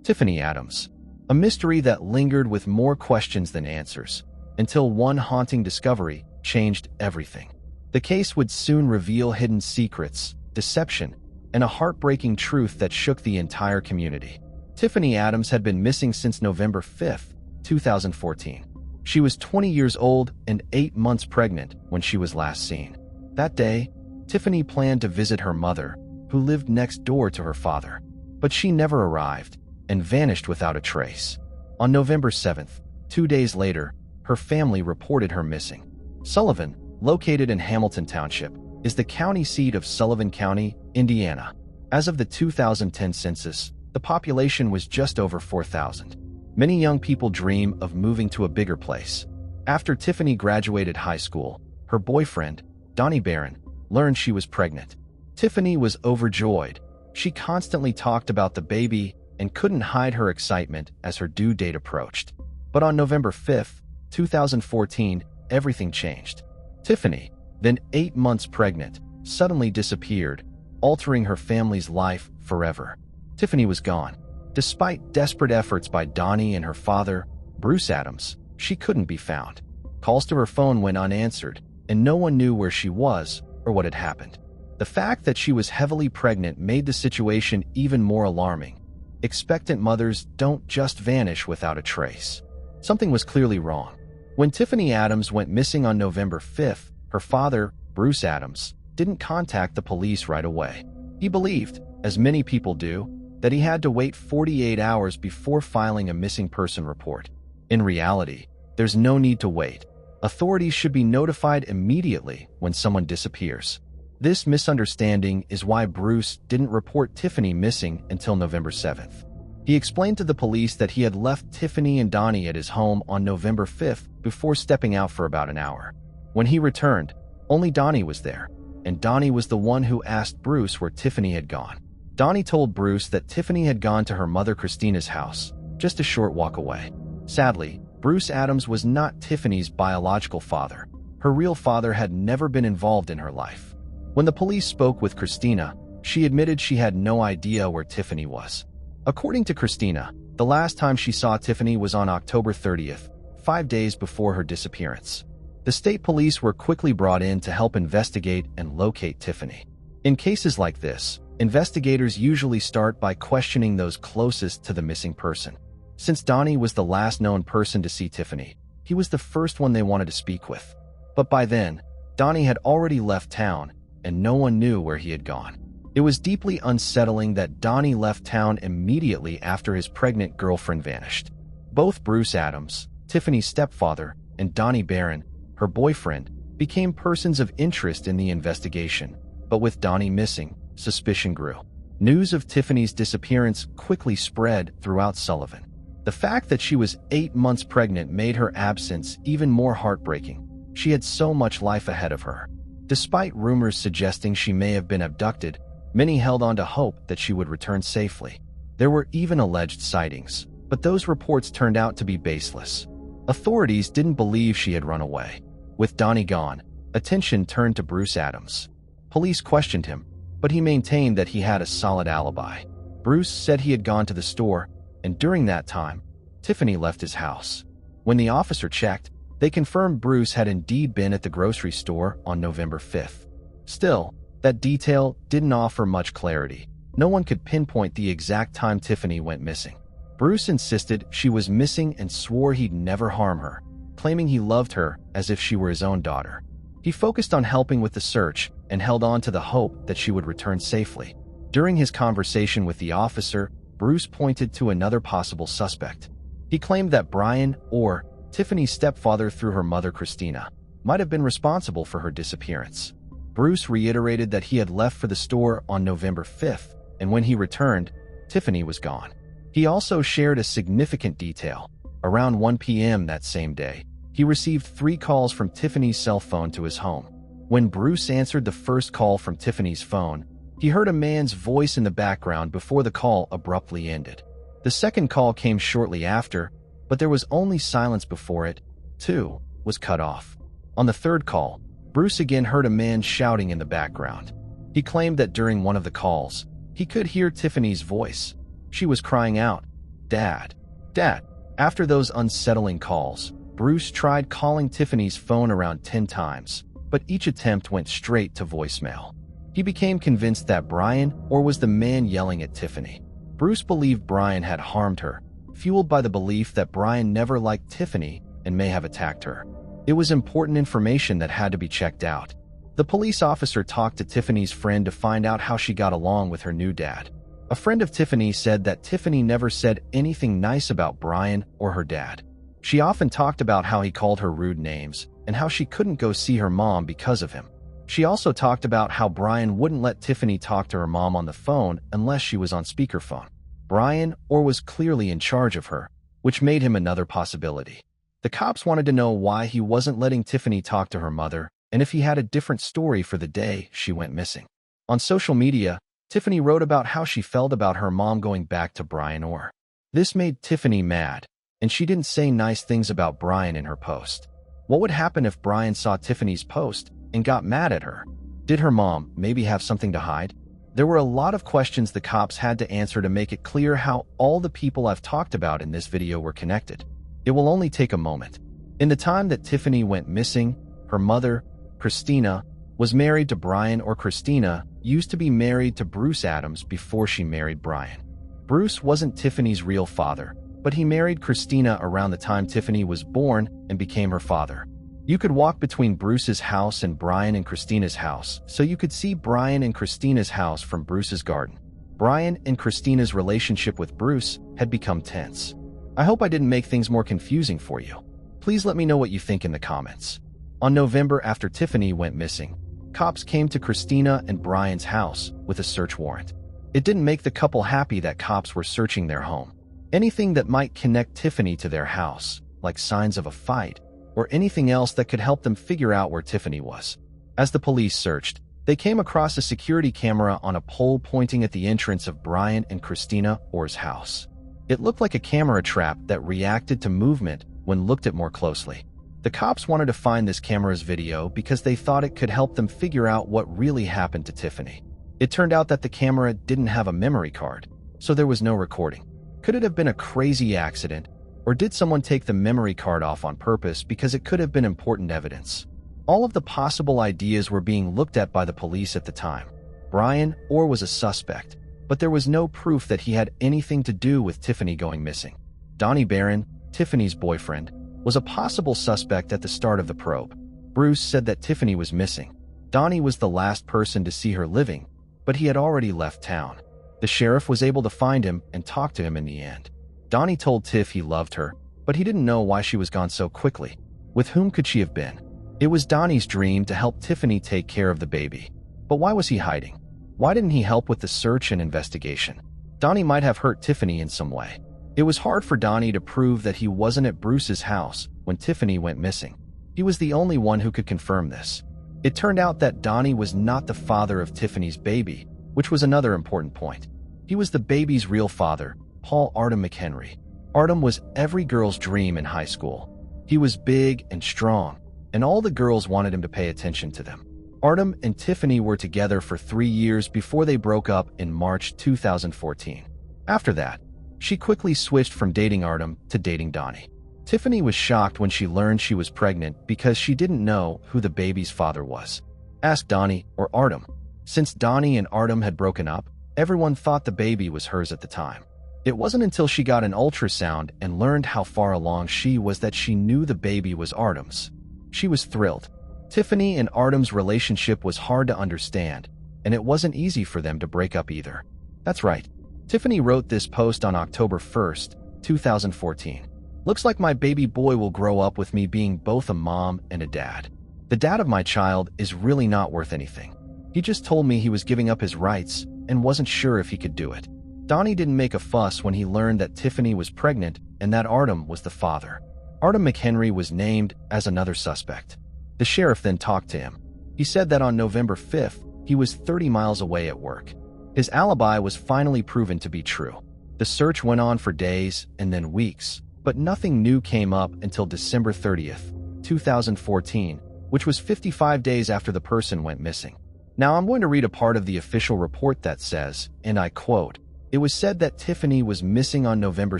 Tiffany Adams. A mystery that lingered with more questions than answers, until one haunting discovery changed everything. The case would soon reveal hidden secrets, deception, and a heartbreaking truth that shook the entire community. Tiffany Adams had been missing since November 5, 2014. She was 20 years old and 8 months pregnant when she was last seen. That day, Tiffany planned to visit her mother, who lived next door to her father. But she never arrived and vanished without a trace. On November 7th, 2 days later, her family reported her missing. Sullivan, located in Hamilton Township, is the county seat of Sullivan County, Indiana. As of the 2010 census, the population was just over 4,000. Many young people dream of moving to a bigger place. After Tiffany graduated high school, her boyfriend, Donnie Barron, learned she was pregnant. Tiffany was overjoyed. She constantly talked about the baby and couldn't hide her excitement as her due date approached. But on November 5, 2014, everything changed. Tiffany, then 8 months pregnant, suddenly disappeared, altering her family's life forever. Tiffany was gone. Despite desperate efforts by Donnie and her father, Bruce Adams, she couldn't be found. Calls to her phone went unanswered, and no one knew where she was or what had happened. The fact that she was heavily pregnant made the situation even more alarming. Expectant mothers don't just vanish without a trace. Something was clearly wrong. When Tiffany Adams went missing on November 5th, her father, Bruce Adams, didn't contact the police right away. He believed, as many people do, that he had to wait 48 hours before filing a missing person report. In reality, there's no need to wait. Authorities should be notified immediately when someone disappears. This misunderstanding is why Bruce didn't report Tiffany missing until November 7th. He explained to the police that he had left Tiffany and Donnie at his home on November 5th before stepping out for about an hour. When he returned, only Donnie was there, and Donnie was the one who asked Bruce where Tiffany had gone. Donnie told Bruce that Tiffany had gone to her mother Christina's house, just a short walk away. Sadly, Bruce Adams was not Tiffany's biological father. Her real father had never been involved in her life. When the police spoke with Christina, she admitted she had no idea where Tiffany was. According to Christina, the last time she saw Tiffany was on October 30th, 5 days before her disappearance. The state police were quickly brought in to help investigate and locate Tiffany. In cases like this, investigators usually start by questioning those closest to the missing person. Since Donnie was the last known person to see Tiffany, he was the first one they wanted to speak with. But by then, Donnie had already left town, and no one knew where he had gone. It was deeply unsettling that Donnie left town immediately after his pregnant girlfriend vanished. Both Bruce Adams, Tiffany's stepfather, and Donnie Barron, her boyfriend, became persons of interest in the investigation. But with Donnie missing, suspicion grew. News of Tiffany's disappearance quickly spread throughout Sullivan. The fact that she was 8 months pregnant made her absence even more heartbreaking. She had so much life ahead of her. Despite rumors suggesting she may have been abducted, many held on to hope that she would return safely. There were even alleged sightings, but those reports turned out to be baseless. Authorities didn't believe she had run away. With Donnie gone, attention turned to Bruce Adams. Police questioned him, but he maintained that he had a solid alibi. Bruce said he had gone to the store, and during that time, Tiffany left his house. When the officer checked, they confirmed Bruce had indeed been at the grocery store on November 5th. Still, that detail didn't offer much clarity. No one could pinpoint the exact time Tiffany went missing. Bruce insisted she was missing and swore he'd never harm her, claiming he loved her as if she were his own daughter. He focused on helping with the search and held on to the hope that she would return safely. During his conversation with the officer, Bruce pointed to another possible suspect. He claimed that Brian, or Tiffany's stepfather through her mother Christina, might have been responsible for her disappearance. Bruce reiterated that he had left for the store on November 5th, and when he returned, Tiffany was gone. He also shared a significant detail. Around 1 p.m. that same day, he received 3 calls from Tiffany's cell phone to his home. When Bruce answered the first call from Tiffany's phone, he heard a man's voice in the background before the call abruptly ended. The second call came shortly after, but there was only silence before it, too, was cut off. On the third call, Bruce again heard a man shouting in the background. He claimed that during one of the calls, he could hear Tiffany's voice. She was crying out, "Dad, Dad." After those unsettling calls, Bruce tried calling Tiffany's phone around 10 times, but each attempt went straight to voicemail. He became convinced that Brian, or was the man yelling at Tiffany. Bruce believed Brian had harmed her, fueled by the belief that Brian never liked Tiffany and may have attacked her. It was important information that had to be checked out. The police officer talked to Tiffany's friend to find out how she got along with her new dad. A friend of Tiffany said that Tiffany never said anything nice about Brian or her dad. She often talked about how he called her rude names and how she couldn't go see her mom because of him. She also talked about how Brian wouldn't let Tiffany talk to her mom on the phone unless she was on speakerphone. Brian, or was clearly in charge of her, which made him another possibility. The cops wanted to know why he wasn't letting Tiffany talk to her mother and if he had a different story for the day she went missing. On social media, Tiffany wrote about how she felt about her mom going back to Brian or. This made Tiffany mad, and she didn't say nice things about Brian in her post. What would happen if Brian saw Tiffany's post and got mad at her? Did her mom maybe have something to hide? There were a lot of questions the cops had to answer to make it clear how all the people I've talked about in this video were connected. It will only take a moment. In the time that Tiffany went missing, her mother, Christina, was married to Brian, or Christina used to be married to Bruce Adams before she married Brian. Bruce wasn't Tiffany's real father, but he married Christina around the time Tiffany was born and became her father. You could walk between Bruce's house and Brian and Christina's house, so you could see Brian and Christina's house from Bruce's garden. Brian and Christina's relationship with Bruce had become tense. I hope I didn't make things more confusing for you. Please let me know what you think in the comments. On November after Tiffany went missing, Cops came to Christina and Brian's house with a search warrant. It didn't make the couple happy that cops were searching their home. Anything that might connect Tiffany to their house, like signs of a fight, or anything else that could help them figure out where Tiffany was. As the police searched, they came across a security camera on a pole pointing at the entrance of Brian and Christina Orr's house. It looked like a camera trap that reacted to movement when looked at more closely. The cops wanted to find this camera's video because they thought it could help them figure out what really happened to Tiffany. It turned out that the camera didn't have a memory card, so there was no recording. Could it have been a crazy accident, or did someone take the memory card off on purpose because it could have been important evidence? All of the possible ideas were being looked at by the police at the time. Brian Orr was a suspect, but there was no proof that he had anything to do with Tiffany going missing. Donnie Barron, Tiffany's boyfriend, was a possible suspect at the start of the probe. Bruce said that Tiffany was missing. Donnie was the last person to see her living, but he had already left town. The sheriff was able to find him and talk to him in the end. Donnie told Tiff he loved her, but he didn't know why she was gone so quickly. With whom could she have been? It was Donnie's dream to help Tiffany take care of the baby. But why was he hiding? Why didn't he help with the search and investigation? Donnie might have hurt Tiffany in some way. It was hard for Donnie to prove that he wasn't at Bruce's house when Tiffany went missing. He was the only one who could confirm this. It turned out that Donnie was not the father of Tiffany's baby, which was another important point. He was the baby's real father, Paul Artem McHenry. Artem was every girl's dream in high school. He was big and strong, and all the girls wanted him to pay attention to them. Artem and Tiffany were together for 3 years before they broke up in March 2014. After that, she quickly switched from dating Artem to dating Donnie. Tiffany was shocked when she learned she was pregnant because she didn't know who the baby's father was. Ask Donnie or Artem. Since Donnie and Artem had broken up, everyone thought the baby was hers at the time. It wasn't until she got an ultrasound and learned how far along she was that she knew the baby was Artem's. She was thrilled. Tiffany and Artem's relationship was hard to understand, and it wasn't easy for them to break up either. That's right. Tiffany wrote this post on October 1st, 2014. Looks like my baby boy will grow up with me being both a mom and a dad. The dad of my child is really not worth anything. He just told me he was giving up his rights and wasn't sure if he could do it. Donnie didn't make a fuss when he learned that Tiffany was pregnant and that Artem was the father. Artem McHenry was named as another suspect. The sheriff then talked to him. He said that on November 5th, he was 30 miles away at work. His alibi was finally proven to be true. The search went on for days and then weeks, but nothing new came up until December 30th, 2014, which was 55 days after the person went missing. Now I'm going to read a part of the official report that says, and I quote, "It was said that Tiffany was missing on November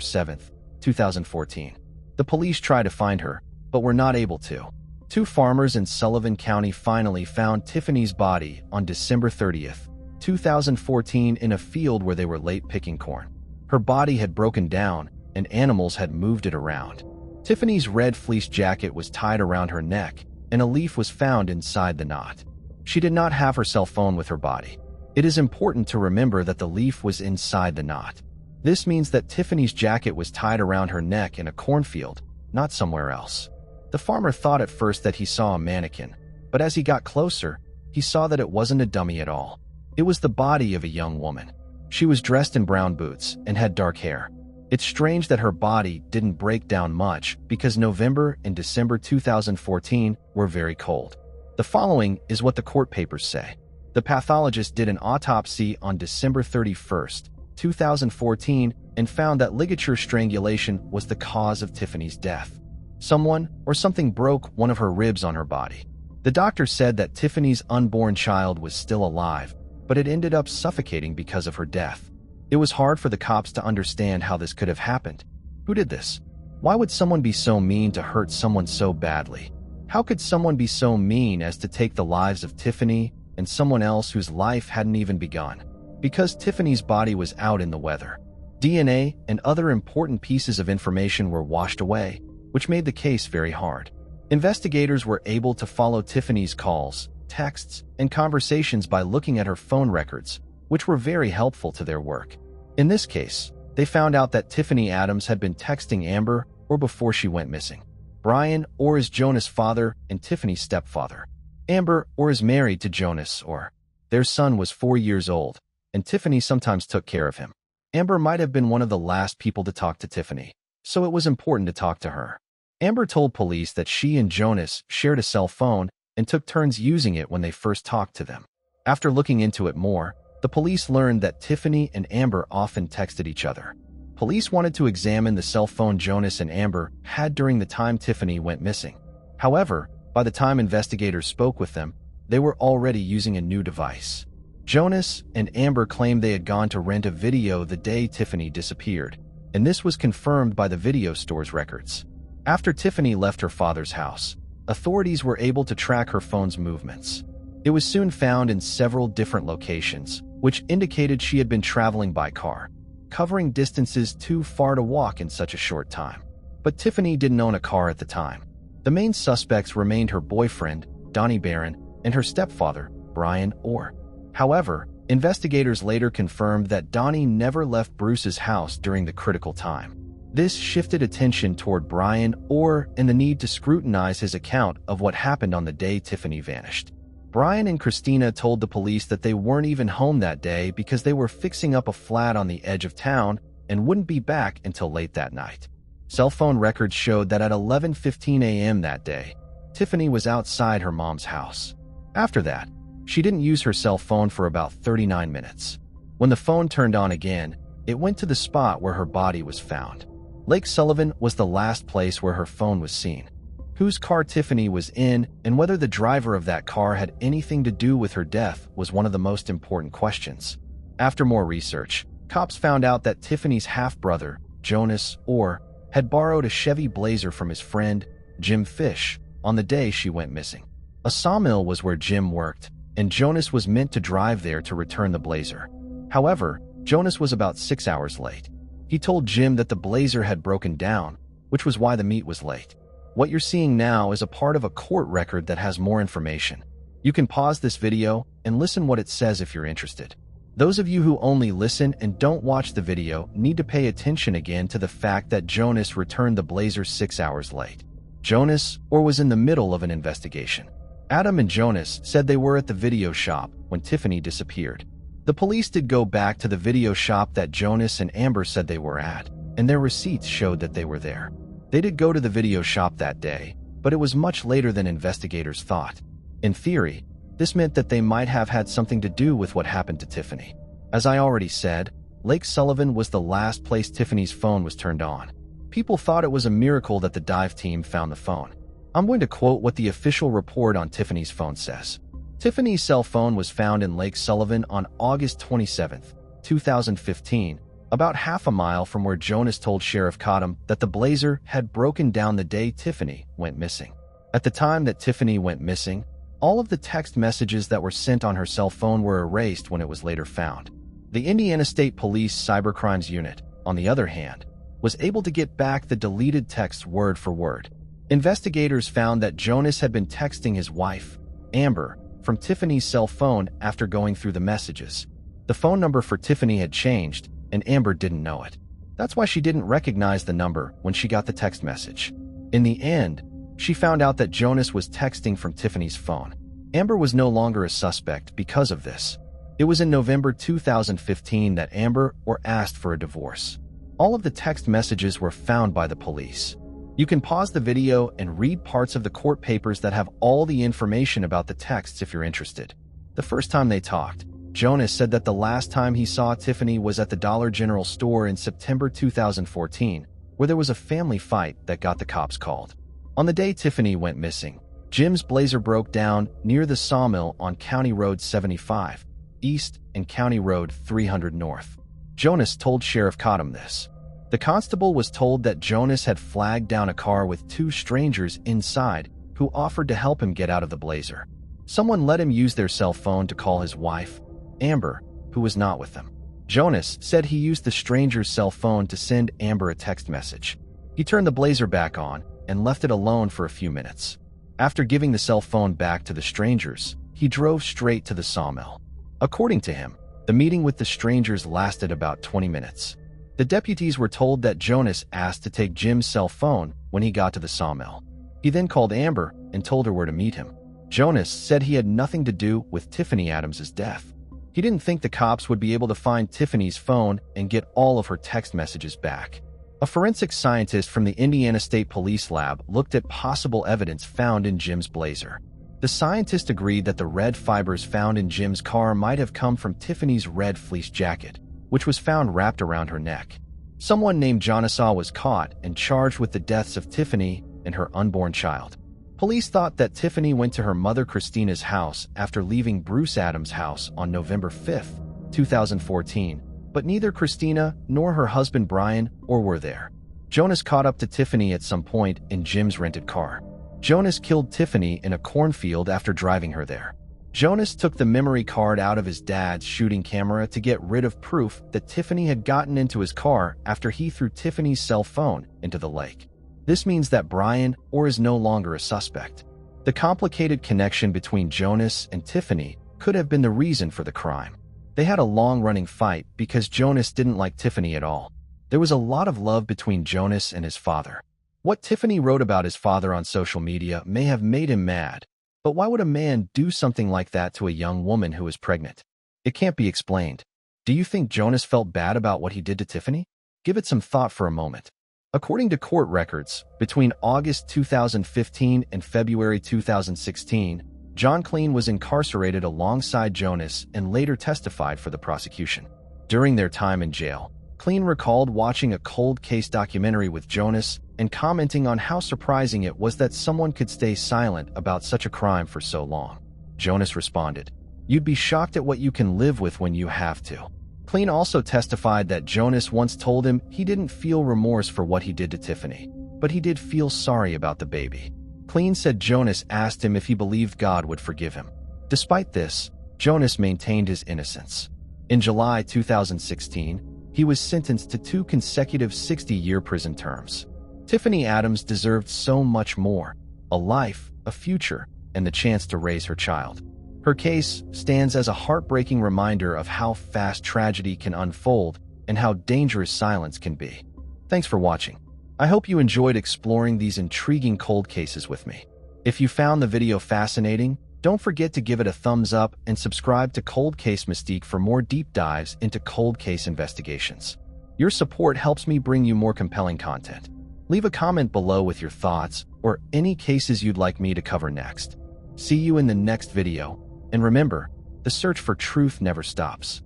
7th, 2014. The police tried to find her, but were not able to. 2 farmers in Sullivan County finally found Tiffany's body on December 30th, 2014 in a field where they were late picking corn. Her body had broken down and animals had moved it around. Tiffany's red fleece jacket was tied around her neck and a leaf was found inside the knot. She did not have her cell phone with her body. It is important to remember that the leaf was inside the knot. This means that Tiffany's jacket was tied around her neck in a cornfield, not somewhere else. The farmer thought at first that he saw a mannequin, but as he got closer, he saw that it wasn't a dummy at all. It was the body of a young woman. She was dressed in brown boots and had dark hair. It's strange that her body didn't break down much because November and December 2014 were very cold. The following is what the court papers say. The pathologist did an autopsy on December 31st, 2014, and found that ligature strangulation was the cause of Tiffany's death. Someone or something broke one of her ribs on her body. The doctor said that Tiffany's unborn child was still alive, but it ended up suffocating because of her death. It was hard for the cops to understand how this could have happened. Who did this? Why would someone be so mean to hurt someone so badly? How could someone be so mean as to take the lives of Tiffany and someone else whose life hadn't even begun? Because Tiffany's body was out in the weather. DNA and other important pieces of information were washed away, which made the case very hard. Investigators were able to follow Tiffany's calls, texts, and conversations by looking at her phone records, which were very helpful to their work. In this case, they found out that Tiffany Adams had been texting Amber or before she went missing. Brian or is Jonah's father and Tiffany's stepfather. Amber or is married to Jonas or their son was 4 years old, and Tiffany sometimes took care of him. Amber might have been one of the last people to talk to Tiffany, so it was important to talk to her. Amber told police that she and Jonas shared a cell phone and took turns using it when they first talked to them. After looking into it more, the police learned that Tiffany and Amber often texted each other. Police wanted to examine the cell phone Jonas and Amber had during the time Tiffany went missing. However, by the time investigators spoke with them, they were already using a new device. Jonas and Amber claimed they had gone to rent a video the day Tiffany disappeared, and this was confirmed by the video store's records. After Tiffany left her father's house, authorities were able to track her phone's movements. It was soon found in several different locations, which indicated she had been traveling by car, covering distances too far to walk in such a short time. But Tiffany didn't own a car at the time. The main suspects remained her boyfriend, Donnie Barron, and her stepfather, Brian Orr. However, investigators later confirmed that Donnie never left Bruce's house during the critical time. This shifted attention toward Brian Orr and the need to scrutinize his account of what happened on the day Tiffany vanished. Brian and Christina told the police that they weren't even home that day because they were fixing up a flat on the edge of town and wouldn't be back until late that night. Cell phone records showed that at 11:15 a.m. that day, Tiffany was outside her mom's house. After that, she didn't use her cell phone for about 39 minutes. When the phone turned on again, it went to the spot where her body was found. Lake Sullivan was the last place where her phone was seen. Whose car Tiffany was in and whether the driver of that car had anything to do with her death was one of the most important questions. After more research, cops found out that Tiffany's half-brother, Jonas Orr, had borrowed a Chevy Blazer from his friend, Jim Fish, on the day she went missing. A sawmill was where Jim worked, and Jonas was meant to drive there to return the Blazer. However, Jonas was about 6 hours late. He told Jim that the Blazer had broken down, which was why the meet was late. What you're seeing now is a part of a court record that has more information. You can pause this video and listen what it says if you're interested. Those of you who only listen and don't watch the video need to pay attention again to the fact that Jonas returned the Blazer 6 hours late. Jonas Orr was in the middle of an investigation. Adam and Jonas said they were at the video shop when Tiffany disappeared. The police did go back to the video shop that Jonas and Amber said they were at, and their receipts showed that they were there. They did go to the video shop that day, but it was much later than investigators thought. In theory, this meant that they might have had something to do with what happened to Tiffany. As I already said, Lake Sullivan was the last place Tiffany's phone was turned on. People thought it was a miracle that the dive team found the phone. I'm going to quote what the official report on Tiffany's phone says. Tiffany's cell phone was found in Lake Sullivan on August 27, 2015, about half a mile from where Jonas told Sheriff Cottam that the Blazer had broken down the day Tiffany went missing. At the time that Tiffany went missing, all of the text messages that were sent on her cell phone were erased when it was later found. The Indiana State Police Cybercrimes Unit, on the other hand, was able to get back the deleted text word for word. Investigators found that Jonas had been texting his wife, Amber, from Tiffany's cell phone after going through the messages. The phone number for Tiffany had changed, and Amber didn't know it. That's why she didn't recognize the number when she got the text message. In the end, she found out that Jonas was texting from Tiffany's phone. Amber was no longer a suspect because of this. It was in November 2015 that Amber Orr asked for a divorce. All of the text messages were found by the police. You can pause the video and read parts of the court papers that have all the information about the texts if you're interested. The first time they talked, Jonas said that the last time he saw Tiffany was at the Dollar General store in September 2014, where there was a family fight that got the cops called. On the day Tiffany went missing, Jim's Blazer broke down near the sawmill on County Road 75 East and County Road 300 North. Jonas told Sheriff Cottam this. The constable was told that Jonas had flagged down a car with 2 strangers inside who offered to help him get out of the Blazer. Someone let him use their cell phone to call his wife, Amber, who was not with them. Jonas said he used the stranger's cell phone to send Amber a text message. He turned the Blazer back on and left it alone for a few minutes. After giving the cell phone back to the strangers, he drove straight to the sawmill. According to him, the meeting with the strangers lasted about 20 minutes. The deputies were told that Jonas asked to take Jim's cell phone when he got to the sawmill. He then called Amber and told her where to meet him. Jonas said he had nothing to do with Tiffany Adams's death. He didn't think the cops would be able to find Tiffany's phone and get all of her text messages back. A forensic scientist from the Indiana State Police Lab looked at possible evidence found in Jim's blazer. The scientist agreed that the red fibers found in Jim's car might have come from Tiffany's red fleece jacket, which was found wrapped around her neck. Someone named Jonasaw was caught and charged with the deaths of Tiffany and her unborn child. Police thought that Tiffany went to her mother Christina's house after leaving Bruce Adams' house on November 5, 2014, but neither Christina nor her husband Brian were there. Jonas caught up to Tiffany at some point in Jim's rented car. Jonas killed Tiffany in a cornfield after driving her there. Jonas took the memory card out of his dad's shooting camera to get rid of proof that Tiffany had gotten into his car after he threw Tiffany's cell phone into the lake. This means that Brian is no longer a suspect. The complicated connection between Jonas and Tiffany could have been the reason for the crime. They had a long-running fight because Jonas didn't like Tiffany at all. There was a lot of love between Jonas and his father. What Tiffany wrote about his father on social media may have made him mad, but why would a man do something like that to a young woman who is pregnant? It can't be explained. Do you think Jonas felt bad about what he did to Tiffany? Give it some thought for a moment. According to court records, between August 2015 and February 2016, John Clean was incarcerated alongside Jonas and later testified for the prosecution. During their time in jail, Clean recalled watching a cold case documentary with Jonas and commenting on how surprising it was that someone could stay silent about such a crime for so long. Jonas responded, "You'd be shocked at what you can live with when you have to." Clean also testified that Jonas once told him he didn't feel remorse for what he did to Tiffany, but he did feel sorry about the baby. Clean said Jonas asked him if he believed God would forgive him. Despite this, Jonas maintained his innocence. In July 2016, he was sentenced to 2 consecutive 60-year prison terms. Tiffany Adams deserved so much more: a life, a future, and the chance to raise her child. Her case stands as a heartbreaking reminder of how fast tragedy can unfold and how dangerous silence can be. Thanks for watching. I hope you enjoyed exploring these intriguing cold cases with me. If you found the video fascinating, don't forget to give it a thumbs up and subscribe to Cold Case Mystique for more deep dives into cold case investigations. Your support helps me bring you more compelling content. Leave a comment below with your thoughts or any cases you'd like me to cover next. See you in the next video. And remember, the search for truth never stops.